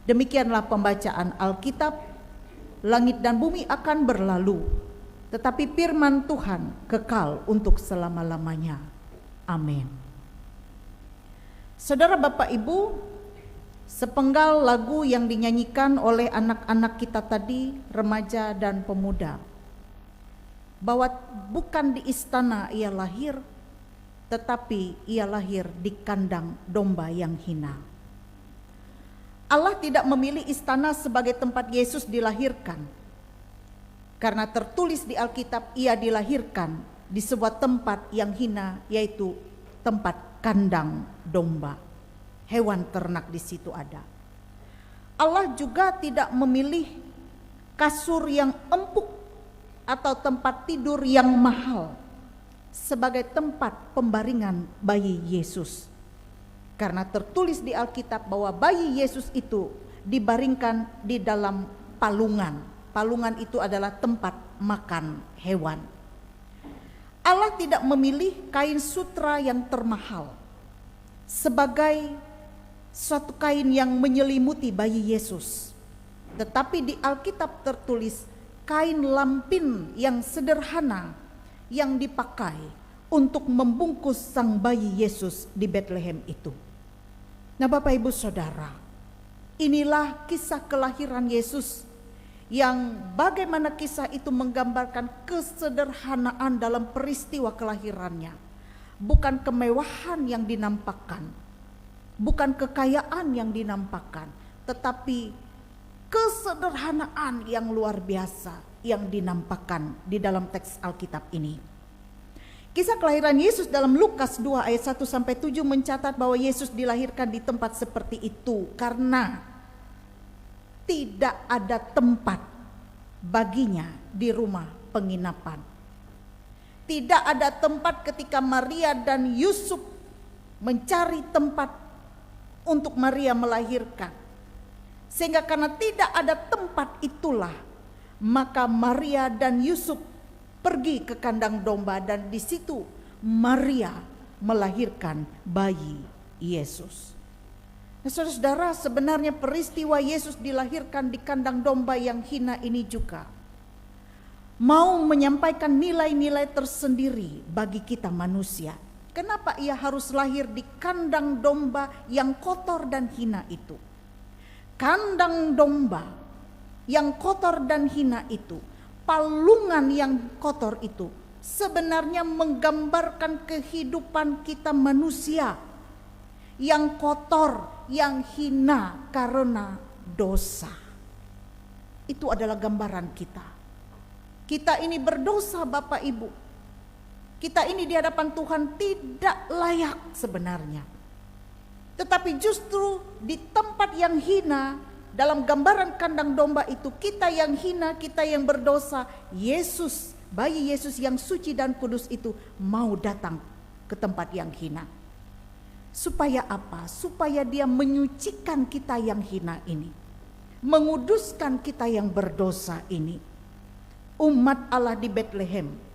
Demikianlah pembacaan Alkitab. Langit dan bumi akan berlalu, tetapi firman Tuhan kekal untuk selama-lamanya. Amin. Saudara, Bapak, Ibu, sepenggal lagu yang dinyanyikan oleh anak-anak kita tadi, remaja dan pemuda, bahwa bukan di istana ia lahir, tetapi ia lahir di kandang domba yang hina. Allah tidak memilih istana sebagai tempat Yesus dilahirkan, karena tertulis di Alkitab ia dilahirkan di sebuah tempat yang hina, yaitu tempat kandang domba. Hewan ternak di situ ada. Allah juga tidak memilih kasur yang empuk atau tempat tidur yang mahal sebagai tempat pembaringan bayi Yesus, karena tertulis di Alkitab bahwa bayi Yesus itu dibaringkan di dalam palungan. Palungan itu adalah tempat makan hewan. Allah tidak memilih kain sutra yang termahal sebagai suatu kain yang menyelimuti bayi Yesus, tetapi di Alkitab tertulis kain lampin yang sederhana yang dipakai untuk membungkus sang bayi Yesus di Betlehem itu. Nah, Bapak, Ibu, Saudara, inilah kisah kelahiran Yesus, yang bagaimana kisah itu menggambarkan kesederhanaan dalam peristiwa kelahirannya. Bukan kemewahan yang dinampakkan, bukan kekayaan yang dinampakkan, tetapi kesederhanaan yang luar biasa yang dinampakkan di dalam teks Alkitab ini. Kisah kelahiran Yesus dalam Lukas 2 ayat 1 sampai 7 mencatat bahwa Yesus dilahirkan di tempat seperti itu karena tidak ada tempat baginya di rumah penginapan. Tidak ada tempat ketika Maria dan Yusuf mencari tempat untuk Maria melahirkan. Sehingga karena tidak ada tempat itulah, maka Maria dan Yusuf pergi ke kandang domba, dan di situ Maria melahirkan bayi Yesus. Nah, saudara-saudara, sebenarnya peristiwa Yesus dilahirkan di kandang domba yang hina ini juga mau menyampaikan nilai-nilai tersendiri bagi kita manusia. Kenapa ia harus lahir di kandang domba yang kotor dan hina itu? Kandang domba yang kotor dan hina itu, palungan yang kotor itu, sebenarnya menggambarkan kehidupan kita manusia yang kotor, yang hina karena dosa. Itu adalah gambaran kita. Kita ini berdosa, Bapak Ibu. Kita ini di hadapan Tuhan tidak layak sebenarnya. Tetapi justru di tempat yang hina, dalam gambaran kandang domba itu, kita yang hina, kita yang berdosa, Yesus, bayi Yesus yang suci dan kudus itu mau datang ke tempat yang hina. Supaya apa? Supaya dia menyucikan kita yang hina ini, menguduskan kita yang berdosa ini. Umat Allah di Bethlehem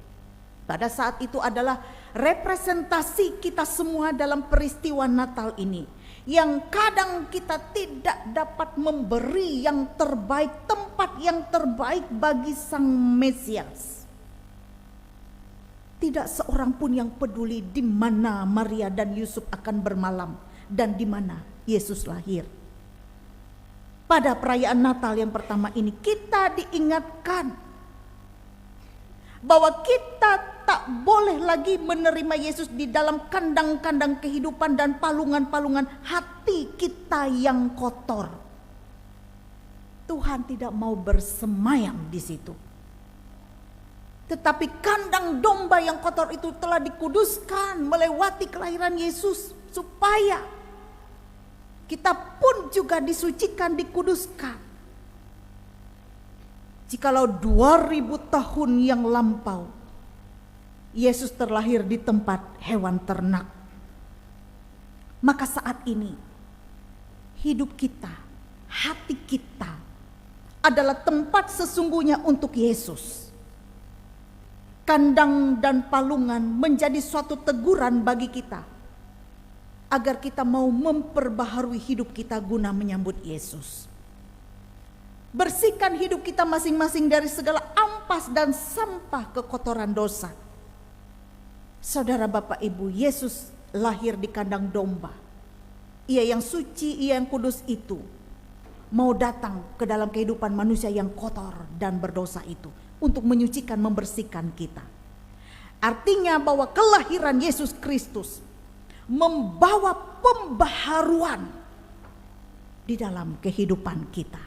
pada saat itu adalah representasi kita semua dalam peristiwa Natal ini, yang kadang kita tidak dapat memberi yang terbaik, tempat yang terbaik bagi Sang Mesias. Tidak seorang pun yang peduli di mana Maria dan Yusuf akan bermalam dan di mana Yesus lahir. Pada perayaan Natal yang pertama ini kita diingatkan bahwa kita tak boleh lagi menerima Yesus di dalam kandang-kandang kehidupan dan palungan-palungan hati kita yang kotor. Tuhan tidak mau bersemayam di situ. Tetapi kandang domba yang kotor itu telah dikuduskan melewati kelahiran Yesus, supaya kita pun juga disucikan, dikuduskan. Jikalau 2000 tahun yang lampau Yesus terlahir di tempat hewan ternak, maka saat ini hidup kita, hati kita adalah tempat sesungguhnya untuk Yesus. Kandang dan palungan menjadi suatu teguran bagi kita agar kita mau memperbaharui hidup kita guna menyambut Yesus. Bersihkan hidup kita masing-masing dari segala ampas dan sampah kekotoran dosa. Saudara, Bapak, Ibu, Yesus lahir di kandang domba. Ia yang suci, ia yang kudus itu mau datang ke dalam kehidupan manusia yang kotor dan berdosa itu untuk menyucikan, membersihkan kita. Artinya bahwa kelahiran Yesus Kristus membawa pembaharuan di dalam kehidupan kita.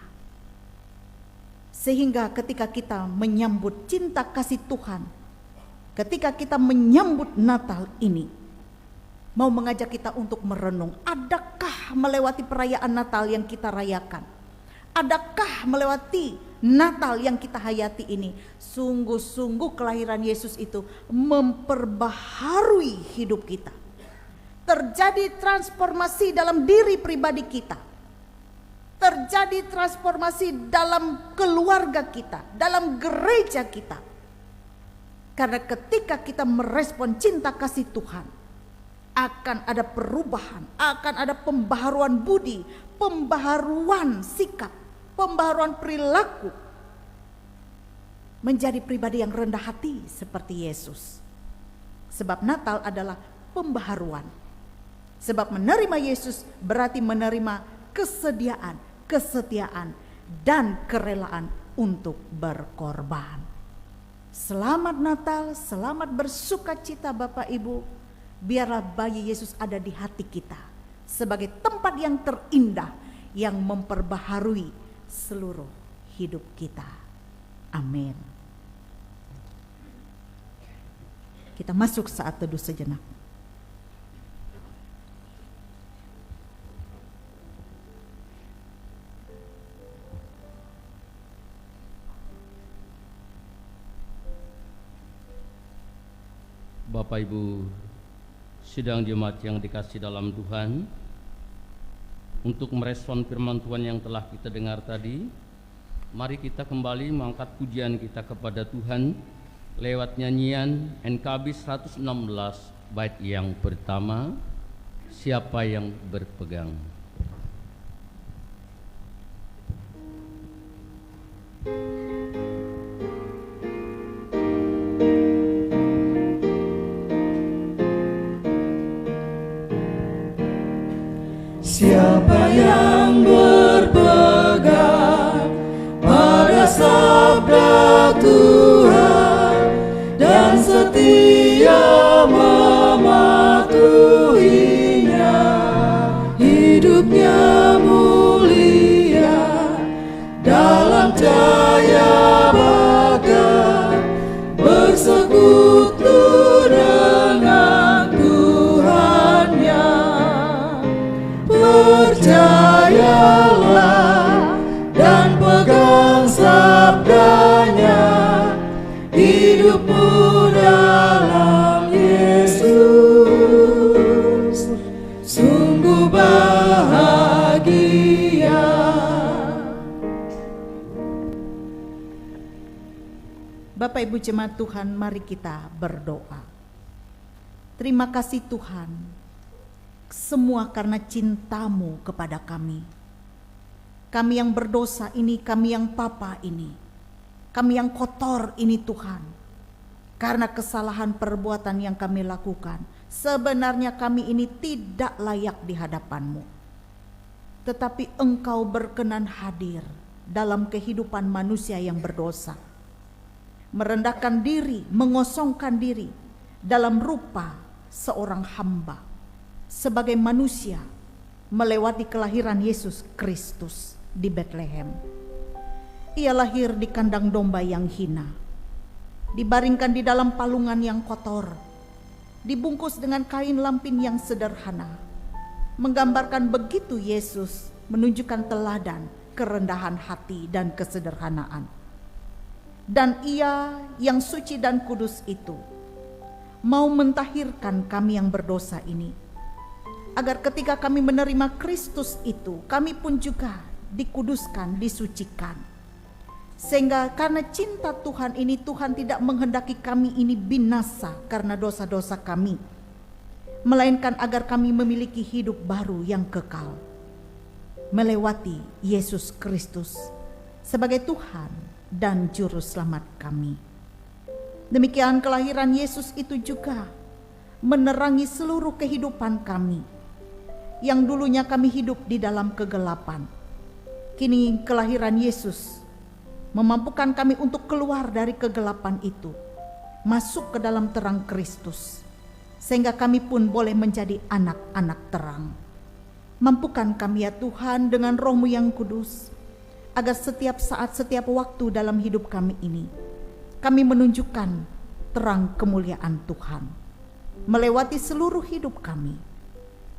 Sehingga ketika kita menyambut cinta kasih Tuhan, ketika kita menyambut Natal ini, mau mengajak kita untuk merenung, adakah melewati perayaan Natal yang kita rayakan? Adakah melewati Natal yang kita hayati ini sungguh-sungguh kelahiran Yesus itu memperbaharui hidup kita? Terjadi transformasi dalam diri pribadi kita. Terjadi transformasi dalam keluarga kita, dalam gereja kita. Karena ketika kita merespon cinta kasih Tuhan, akan ada perubahan, akan ada pembaharuan budi, pembaharuan sikap, pembaharuan perilaku. Menjadi pribadi yang rendah hati seperti Yesus. Sebab Natal adalah pembaharuan. Sebab menerima Yesus berarti menerima kesediaan, kesetiaan, dan kerelaan untuk berkorban. Selamat Natal, selamat bersuka cita Bapak Ibu. Biarlah bayi Yesus ada di hati kita sebagai tempat yang terindah yang memperbaharui seluruh hidup kita. Amin. Kita masuk saat teduh sejenak. Bapak Ibu sidang jemaat yang dikasih dalam Tuhan, untuk merespon firman Tuhan yang telah kita dengar tadi, mari kita kembali mengangkat pujian kita kepada Tuhan lewat nyanyian NKB 116 bait yang pertama, Siapa yang Berpegang. Bapak Ibu jemaat Tuhan, mari kita berdoa. Terima kasih Tuhan, semua karena cinta-Mu kepada kami. Kami yang berdosa ini, kami yang papa ini, kami yang kotor ini Tuhan. Karena kesalahan perbuatan yang kami lakukan, sebenarnya kami ini tidak layak di hadapan-Mu. Tetapi Engkau berkenan hadir dalam kehidupan manusia yang berdosa. Merendahkan diri, mengosongkan diri dalam rupa seorang hamba. Sebagai manusia melewati kelahiran Yesus Kristus di Bethlehem. Ia lahir di kandang domba yang hina, dibaringkan di dalam palungan yang kotor, dibungkus dengan kain lampin yang sederhana, menggambarkan begitu Yesus menunjukkan teladan kerendahan hati dan kesederhanaan. Dan Ia yang suci dan kudus itu mau mentahirkan kami yang berdosa ini, agar ketika kami menerima Kristus itu, kami pun juga dikuduskan, disucikan. Sehingga karena cinta Tuhan ini, Tuhan tidak menghendaki kami ini binasa karena dosa-dosa kami, melainkan agar kami memiliki hidup baru yang kekal, melewati Yesus Kristus sebagai Tuhan dan Juru Selamat kami. Demikian kelahiran Yesus itu juga menerangi seluruh kehidupan kami. Yang dulunya kami hidup di dalam kegelapan, kini kelahiran Yesus memampukan kami untuk keluar dari kegelapan itu, masuk ke dalam terang Kristus, sehingga kami pun boleh menjadi anak-anak terang. Mampukan kami ya Tuhan dengan Roh-Mu yang kudus, agar setiap saat, setiap waktu dalam hidup kami ini, kami menunjukkan terang kemuliaan Tuhan melewati seluruh hidup kami.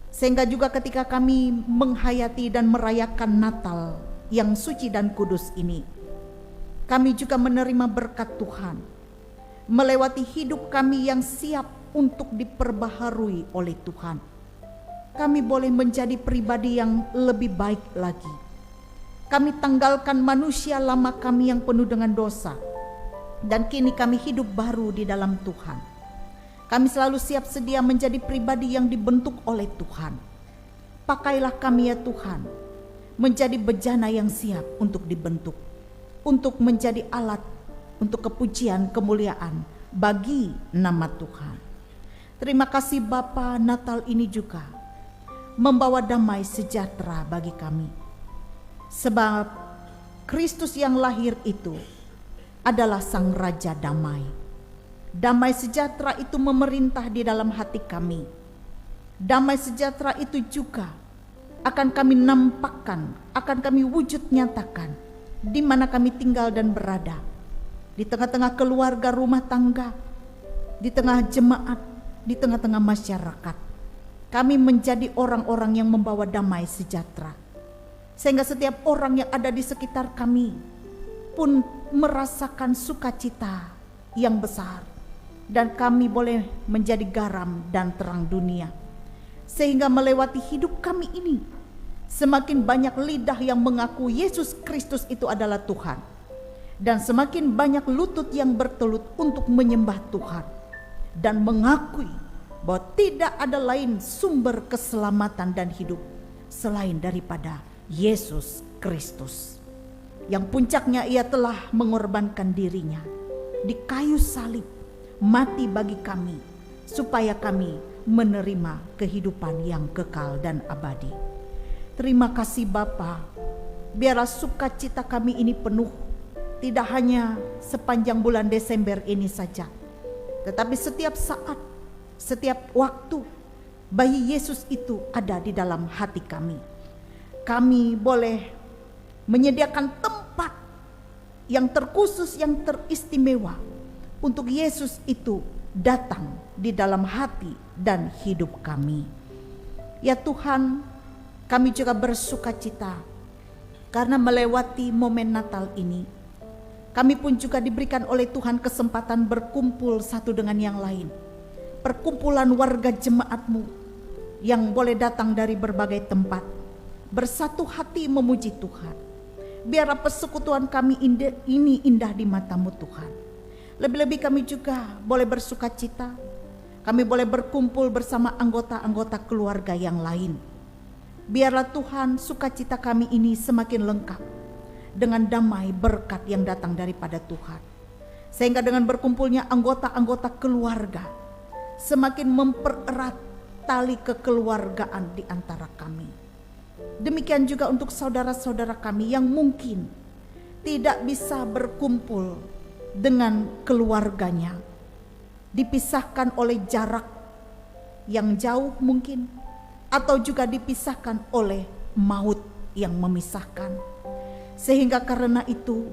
Sehingga juga ketika kami menghayati dan merayakan Natal yang suci dan kudus ini, kami juga menerima berkat Tuhan melewati hidup kami yang siap untuk diperbaharui oleh Tuhan. Kami boleh menjadi pribadi yang lebih baik lagi. Kami tanggalkan manusia lama kami yang penuh dengan dosa, dan kini kami hidup baru di dalam Tuhan. Kami selalu siap sedia menjadi pribadi yang dibentuk oleh Tuhan. Pakailah kami ya Tuhan, menjadi bejana yang siap untuk dibentuk, untuk menjadi alat untuk kepujian kemuliaan bagi nama Tuhan. Terima kasih Bapa, Natal ini juga membawa damai sejahtera bagi kami. Sebab Kristus yang lahir itu adalah Sang Raja Damai. Damai sejahtera itu memerintah di dalam hati kami. Damai sejahtera itu juga akan kami nampakkan, akan kami wujud nyatakan di mana kami tinggal dan berada, di tengah-tengah keluarga rumah tangga, di tengah jemaat, di tengah-tengah masyarakat. Kami menjadi orang-orang yang membawa damai sejahtera, sehingga setiap orang yang ada di sekitar kami pun merasakan sukacita yang besar. Dan kami boleh menjadi garam dan terang dunia, sehingga melewati hidup kami ini semakin banyak lidah yang mengaku Yesus Kristus itu adalah Tuhan, dan semakin banyak lutut yang bertelut untuk menyembah Tuhan dan mengakui bahwa tidak ada lain sumber keselamatan dan hidup selain daripada Yesus Kristus, yang puncaknya Ia telah mengorbankan dirinya di kayu salib, mati bagi kami, supaya kami menerima kehidupan yang kekal dan abadi. Terima kasih Bapa, biarlah sukacita kami ini penuh, tidak hanya sepanjang bulan Desember ini saja, tetapi setiap saat, setiap waktu bayi Yesus itu ada di dalam hati kami. Kami boleh menyediakan tempat yang terkhusus, yang teristimewa untuk Yesus itu datang di dalam hati dan hidup kami. Ya Tuhan, kami juga bersukacita karena melewati momen Natal ini, kami pun juga diberikan oleh Tuhan kesempatan berkumpul satu dengan yang lain. Perkumpulan warga jemaat-Mu yang boleh datang dari berbagai tempat, bersatu hati memuji Tuhan. Biarlah persekutuan kami ini indah di mata-Mu Tuhan. Lebih-lebih kami juga boleh bersuka cita, kami boleh berkumpul bersama anggota-anggota keluarga yang lain. Biarlah Tuhan sukacita kami ini semakin lengkap dengan damai berkat yang datang daripada Tuhan. Sehingga dengan berkumpulnya anggota-anggota keluarga semakin mempererat tali kekeluargaan di antara kami. Demikian juga untuk saudara-saudara kami yang mungkin tidak bisa berkumpul dengan keluarganya, dipisahkan oleh jarak yang jauh mungkin, atau juga dipisahkan oleh maut yang memisahkan. Sehingga karena itu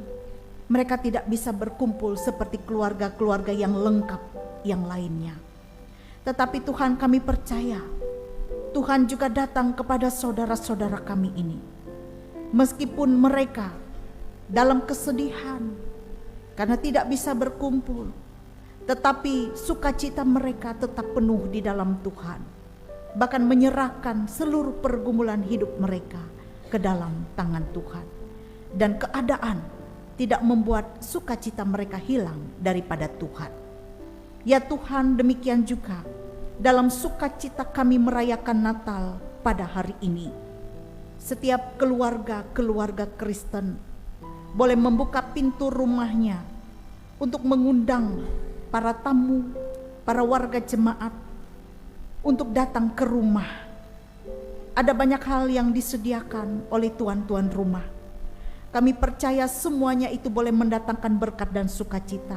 mereka tidak bisa berkumpul seperti keluarga-keluarga yang lengkap yang lainnya. Tetapi Tuhan, kami percaya Tuhan juga datang kepada saudara-saudara kami ini. Meskipun mereka dalam kesedihan karena tidak bisa berkumpul, tetapi sukacita mereka tetap penuh di dalam Tuhan. Bahkan menyerahkan seluruh pergumulan hidup mereka ke dalam tangan Tuhan. Dan keadaan tidak membuat sukacita mereka hilang daripada Tuhan. Ya Tuhan, demikian juga dalam sukacita kami merayakan Natal pada hari ini. Setiap keluarga Kristen boleh membuka pintu rumahnya untuk mengundang para tamu, para warga jemaat untuk datang ke rumah. Ada banyak hal yang disediakan oleh tuan-tuan rumah. Kami percaya semuanya itu boleh mendatangkan berkat dan sukacita,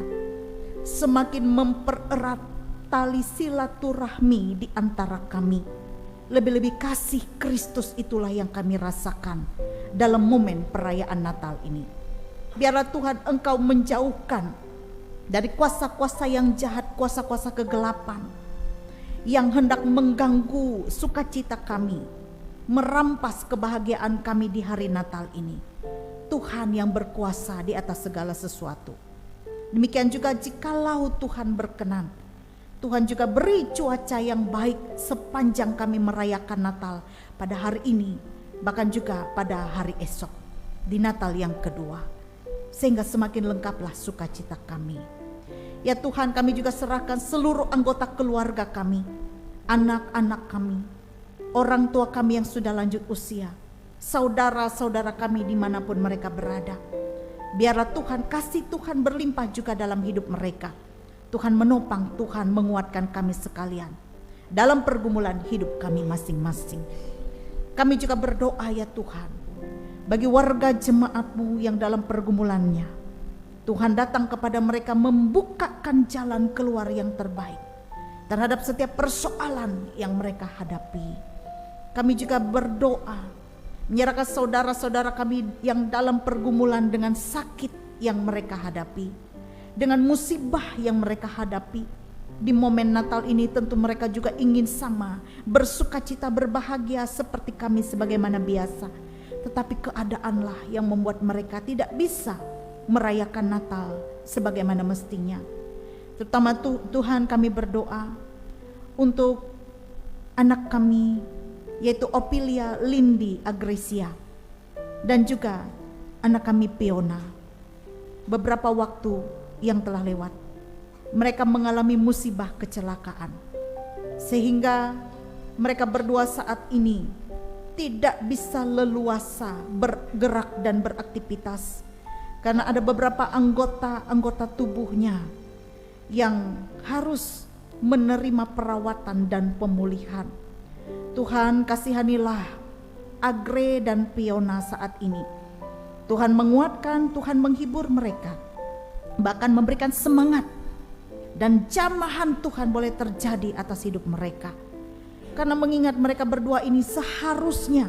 semakin mempererat tali silaturahmi di antara kami. Lebih-lebih kasih Kristus itulah yang kami rasakan dalam momen perayaan Natal ini. Biarlah Tuhan Engkau menjauhkan dari kuasa-kuasa yang jahat, kuasa-kuasa kegelapan yang hendak mengganggu sukacita kami, merampas kebahagiaan kami di hari Natal ini. Tuhan yang berkuasa di atas segala sesuatu. Demikian juga jikalau Tuhan berkenan, Tuhan juga beri cuaca yang baik sepanjang kami merayakan Natal pada hari ini, bahkan juga pada hari esok di Natal yang kedua, sehingga semakin lengkaplah sukacita kami. Ya Tuhan, kami juga serahkan seluruh anggota keluarga kami, anak-anak kami, orang tua kami yang sudah lanjut usia, saudara-saudara kami dimanapun mereka berada. Biarlah Tuhan, kasih Tuhan berlimpah juga dalam hidup mereka. Tuhan menopang, Tuhan menguatkan kami sekalian dalam pergumulan hidup kami masing-masing. Kami juga berdoa ya Tuhan, bagi warga jemaat-Mu yang dalam pergumulannya, Tuhan datang kepada mereka membukakan jalan keluar yang terbaik terhadap setiap persoalan yang mereka hadapi. Kami juga berdoa menyerahkan saudara-saudara kami yang dalam pergumulan dengan sakit yang mereka hadapi, dengan musibah yang mereka hadapi. Di momen Natal ini tentu mereka juga ingin sama bersukacita, berbahagia seperti kami sebagaimana biasa. Tetapi keadaanlah yang membuat mereka tidak bisa merayakan Natal sebagaimana mestinya. Terutama Tuhan, kami berdoa untuk anak kami, yaitu Opilia Lindi Agresia, dan juga anak kami Piona. Beberapa waktu yang telah lewat, mereka mengalami musibah kecelakaan, sehingga mereka berdua saat ini tidak bisa leluasa bergerak dan beraktivitas, karena ada beberapa anggota tubuhnya yang harus menerima perawatan dan pemulihan. Tuhan, kasihanilah Agre dan Piona saat ini. Tuhan menguatkan, Tuhan menghibur mereka, bahkan memberikan semangat dan jamahan Tuhan boleh terjadi atas hidup mereka. Karena mengingat mereka berdua ini seharusnya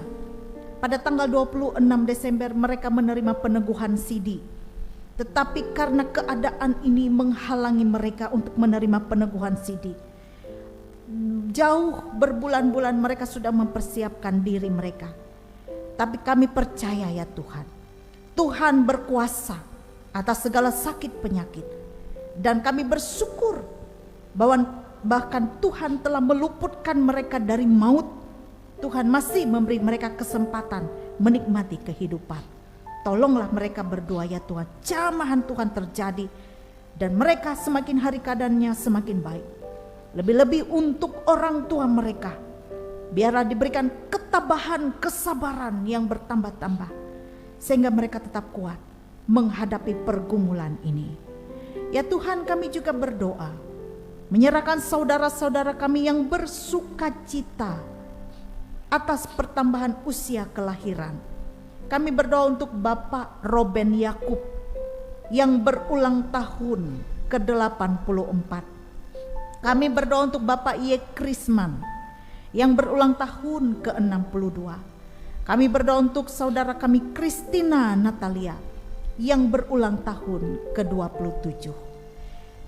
pada tanggal 26 Desember mereka menerima peneguhan sidi. Tetapi karena keadaan ini menghalangi mereka untuk menerima peneguhan sidi. Jauh berbulan-bulan mereka sudah mempersiapkan diri mereka. Tapi kami percaya ya Tuhan, Tuhan berkuasa atas segala sakit penyakit, dan kami bersyukur bahwa bahkan Tuhan telah meluputkan mereka dari maut. Tuhan masih memberi mereka kesempatan menikmati kehidupan. Tolonglah mereka berdua ya Tuhan, jamahan Tuhan terjadi dan mereka semakin hari keadaannya semakin baik. Lebih-lebih untuk orang tua mereka, biarlah diberikan ketabahan, kesabaran yang bertambah-tambah, sehingga mereka tetap kuat menghadapi pergumulan ini. Ya Tuhan, kami juga berdoa, menyerahkan saudara-saudara kami yang bersuka cita atas pertambahan usia kelahiran. Kami berdoa untuk Bapak Roben Yakub yang berulang tahun ke-84. Kami berdoa untuk Bapak Ye Krisman yang berulang tahun ke-62. Kami berdoa untuk saudara kami Kristina Natalia yang berulang tahun ke-27.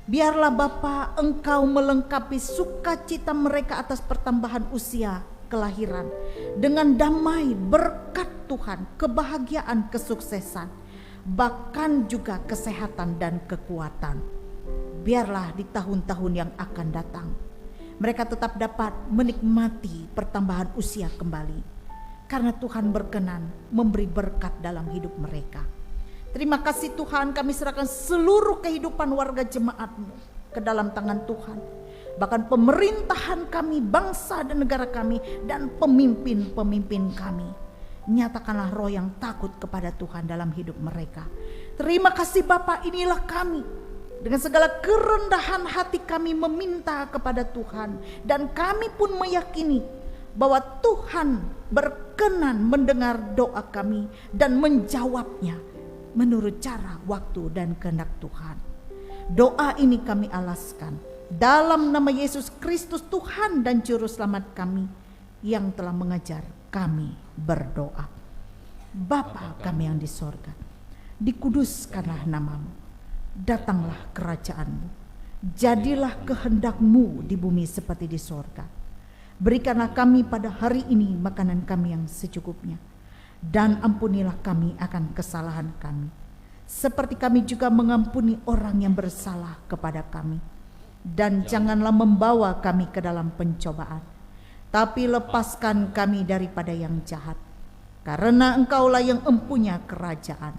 Biarlah Bapa, Engkau melengkapi sukacita mereka atas pertambahan usia kelahiran dengan damai, berkat Tuhan, kebahagiaan, kesuksesan, bahkan juga kesehatan dan kekuatan. Biarlah di tahun-tahun yang akan datang mereka tetap dapat menikmati pertambahan usia kembali, karena Tuhan berkenan memberi berkat dalam hidup mereka. Terima kasih Tuhan, kami serahkan seluruh kehidupan warga jemaat-Mu ke dalam tangan Tuhan. Bahkan pemerintahan kami, bangsa dan negara kami, dan pemimpin-pemimpin kami. Nyatakanlah roh yang takut kepada Tuhan dalam hidup mereka. Terima kasih Bapa, inilah kami. Dengan segala kerendahan hati kami meminta kepada Tuhan, dan kami pun meyakini bahwa Tuhan berkenan mendengar doa kami dan menjawabnya menurut cara, waktu, dan kehendak Tuhan. Doa ini kami alaskan dalam nama Yesus Kristus, Tuhan dan Juru Selamat kami, yang telah mengajar kami berdoa. Bapa kami yang di sorga, dikuduskanlah nama-Mu. Datanglah kerajaan-Mu, jadilah kehendak-Mu di bumi seperti di sorga. Berikanlah kami pada hari ini makanan kami yang secukupnya, dan ampunilah kami akan kesalahan kami, seperti kami juga mengampuni orang yang bersalah kepada kami. Dan janganlah membawa kami ke dalam pencobaan, tapi lepaskan kami daripada yang jahat. Karena Engkaulah yang empunya kerajaan,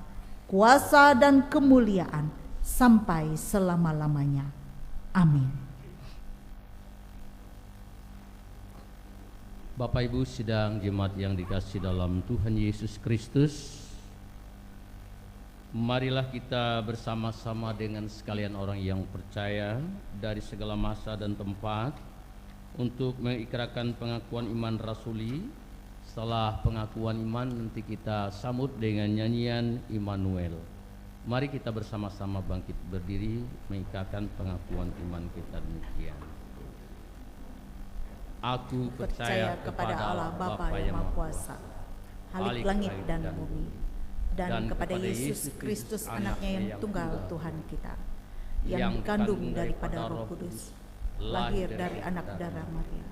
kuasa dan kemuliaan sampai selama-lamanya. Amin. Bapak Ibu sidang jemaat yang dikasihi dalam Tuhan Yesus Kristus, marilah kita bersama-sama dengan sekalian orang yang percaya dari segala masa dan tempat untuk mengikrarkan pengakuan iman rasuli. Setelah pengakuan iman nanti kita sambut dengan nyanyian Immanuel. Mari kita bersama-sama bangkit berdiri mengikrarkan pengakuan iman kita demikian. Aku percaya kepada Allah Bapa yang Maha Kuasa, Halik langit dan bumi, dan kepada Yesus Kristus anaknya yang tunggal Tuhan kita, yang dikandung daripada Roh Kudus, lahir dari anak darah Maria,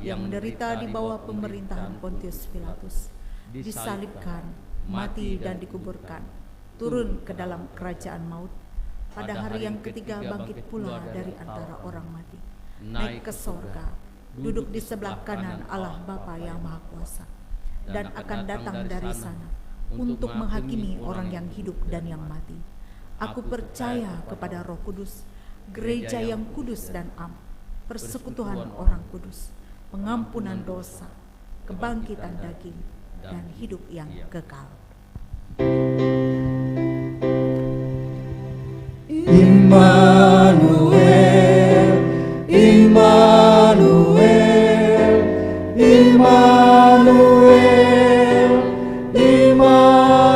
yang menderita di bawah pemerintahan Pontius Pilatus, disalibkan, mati dan dikuburkan, turun ke dalam kerajaan maut, pada hari yang ketiga bangkit pula dari antara orang mati, naik ke sorga, duduk di sebelah kanan Allah Bapa yang Maha Kuasa, dan akan datang dari sana untuk menghakimi orang yang hidup dan yang mati. Aku percaya kepada Roh Kudus, gereja yang kudus dan am, persekutuan orang kudus, pengampunan dosa, kebangkitan daging, dan hidup yang kekal. Immanuel, Immanuel, Immanuel, Immanuel.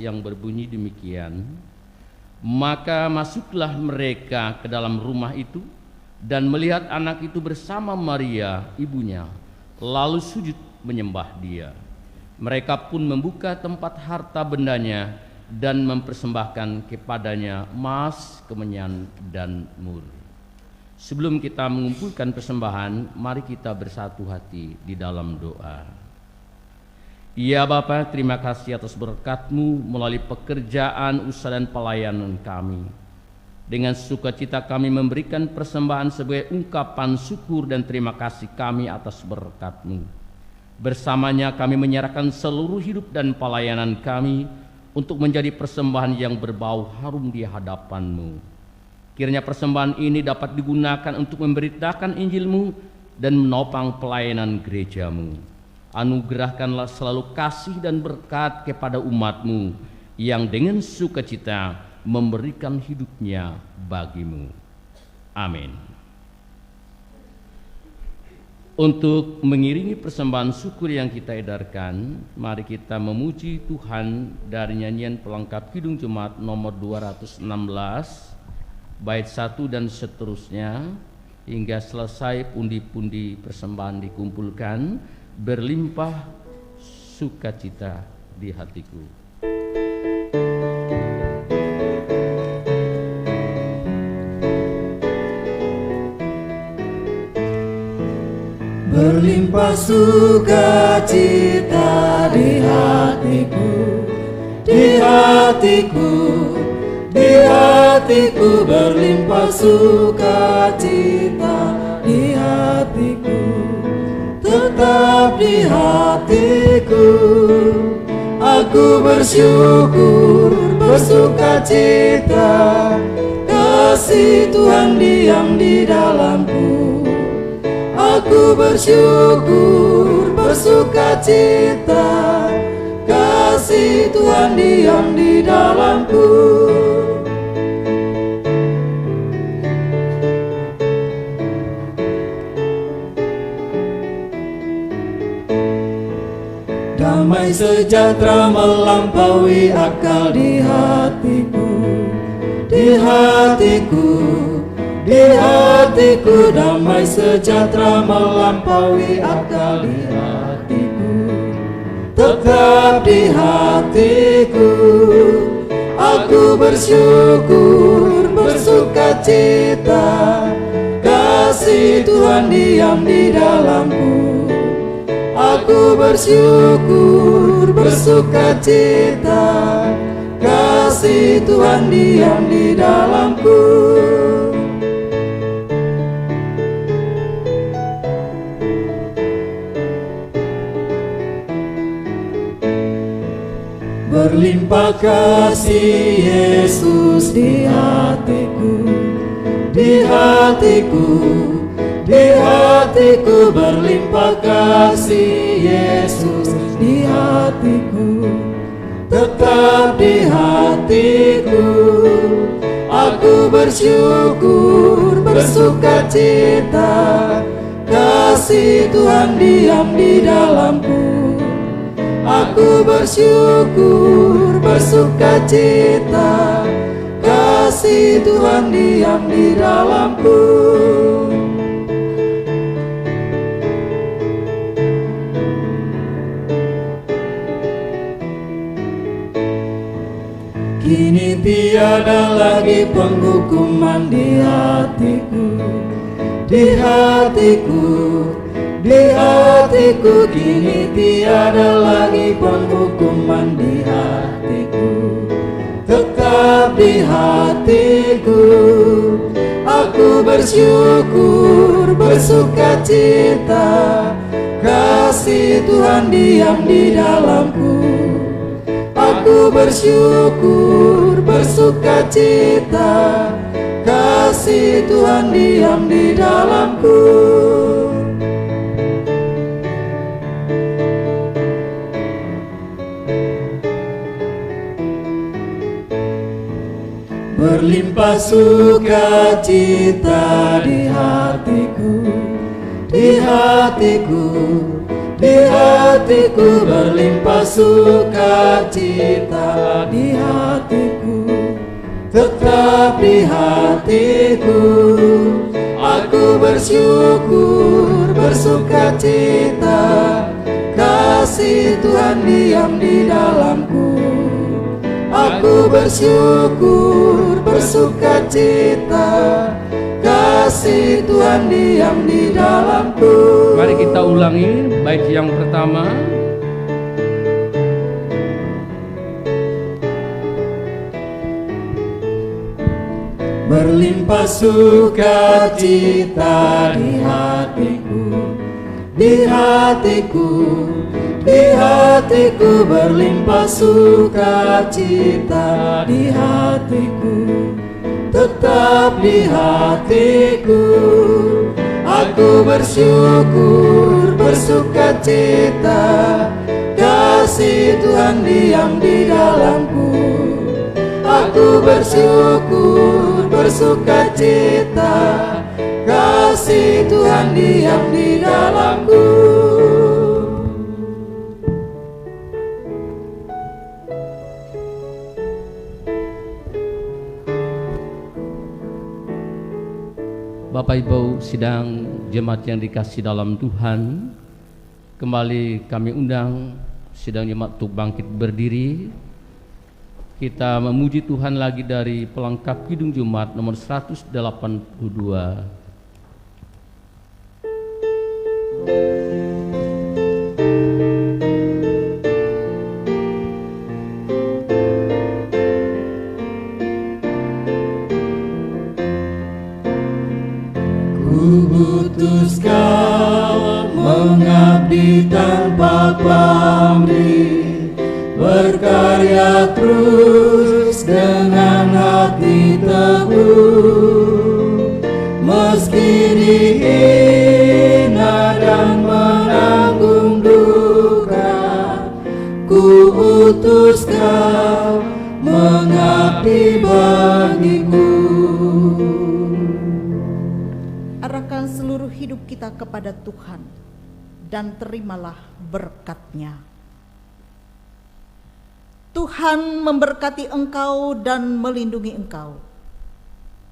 Yang berbunyi demikian, maka masuklah mereka ke dalam rumah itu dan melihat anak itu bersama Maria ibunya, lalu sujud menyembah dia. Mereka pun membuka tempat harta bendanya dan mempersembahkan kepadanya emas, kemenyan, dan mur. Sebelum kita mengumpulkan persembahan, mari kita bersatu hati di dalam doa. Ya Bapa, terima kasih atas berkat-Mu melalui pekerjaan, usaha, dan pelayanan kami. Dengan sukacita kami memberikan persembahan sebagai ungkapan syukur dan terima kasih kami atas berkat-Mu. Bersamanya kami menyerahkan seluruh hidup dan pelayanan kami untuk menjadi persembahan yang berbau harum di hadapan-Mu. Kiranya persembahan ini dapat digunakan untuk memberitakan Injil-Mu dan menopang pelayanan gereja-Mu. Anugerahkanlah selalu kasih dan berkat kepada umat-Mu yang dengan sukacita memberikan hidupnya bagi-Mu. Amin. Untuk mengiringi persembahan syukur yang kita edarkan, mari kita memuji Tuhan dari nyanyian pelengkap Kidung Jemaat nomor 216, bait 1 dan seterusnya, hingga selesai pundi-pundi persembahan dikumpulkan, berlimpah sukacita di hatiku. Berlimpah sukacita di hatiku, di hatiku, di hatiku, berlimpah sukacita di hatiku, tetap di hatiku. Aku bersyukur, bersukacita, kasih Tuhan diam di dalamku. Aku bersyukur, bersukacita, kasih Tuhan diam di dalamku. Damai sejahtera melampaui akal di hatiku, di hatiku, di hatiku, damai sejahtera melampaui akal di hatiku, tetap di hatiku. Aku bersyukur, bersukacita, kasih Tuhan diam di dalamku. Aku bersyukur, bersukacita, kasih Tuhan diam di dalamku. Berlimpah kasih Yesus di hatiku, di hatiku, di hatiku, berlimpah kasih Yesus di hatiku, tetap di hatiku. Aku bersyukur, bersukacita, kasih Tuhan diam di dalamku. Aku bersyukur, bersukacita, kasih Tuhan diam di dalamku. Kini tiada lagi penghukuman di hatiku, di hatiku, di hatiku. Kini tiada lagi penghukuman di hatiku, tetap di hatiku. Aku bersyukur, bersukacita, kasih Tuhan diam di dalamku. Aku bersyukur, bersukacita, kasih Tuhan diam di dalamku. Berlimpah sukacita di hatiku, di hatiku, di hatiku, berlimpah sukacita di hatiku, tetap di hatiku. Aku bersyukur, bersukacita, kasih Tuhan diam di dalamku. Aku bersyukur, bersukacita, kasih Tuhan diam di dalamku. Mari kita ulangi bait yang pertama. Berlimpah sukacita di hatiku, di hatiku, di hatiku. hatiku berlimpah sukacita, di hatiku, tetap di hatiku. Aku bersyukur, bersukacita, kasih Tuhan diam di dalamku. Aku bersyukur, bersukacita, kasih Tuhan diam di dalamku. Bapak Ibu sidang jemaat yang dikasih dalam Tuhan, kembali kami undang sidang jemaat untuk bangkit berdiri. Kita memuji Tuhan lagi dari pelengkap Kidung Jumat nomor 182. Putuskan mengabdi tanpa pamrih, berkarya terus dengan hati teguh. Meski dihina dan menanggung duka, ku utuskan mengabdi bagiku. Arahkan seluruh hidup kita kepada Tuhan dan terimalah berkat-Nya. Tuhan memberkati engkau dan melindungi engkau.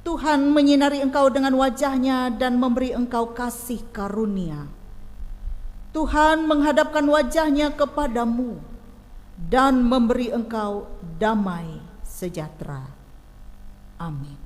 Tuhan menyinari engkau dengan wajah-Nya dan memberi engkau kasih karunia. Tuhan menghadapkan wajah-Nya kepadamu dan memberi engkau damai sejahtera. Amin.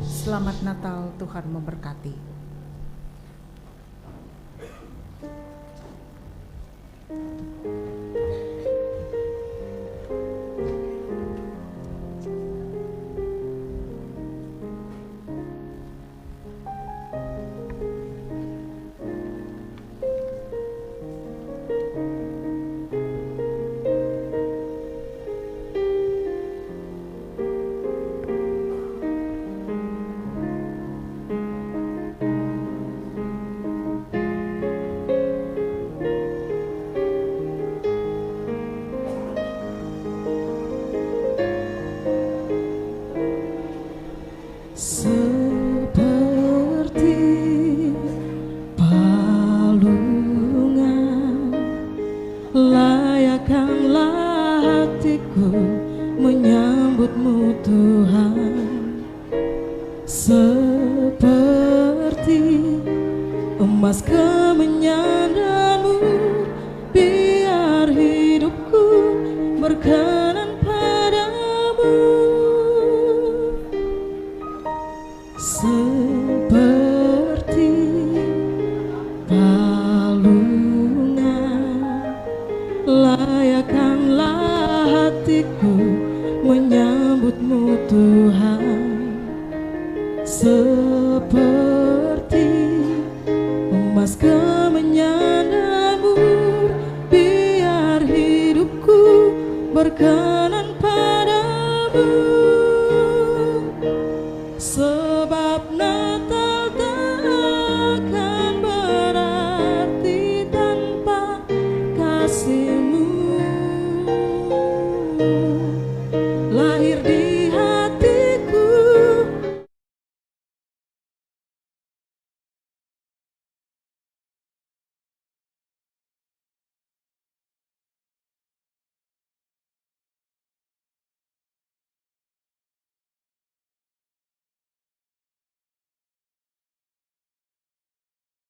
Selamat Natal, Tuhan memberkati. Seperti palungan, layakkanlah hatiku menyambutmu Tuhan. Seperti emas kemenyanganmu, biar hidupku berkenan padamu. Seperti palungan, layakkanlah hatiku menyambutmu Tuhan. Seperti emas kemenyanganmu, biar hidupku berkenan padamu.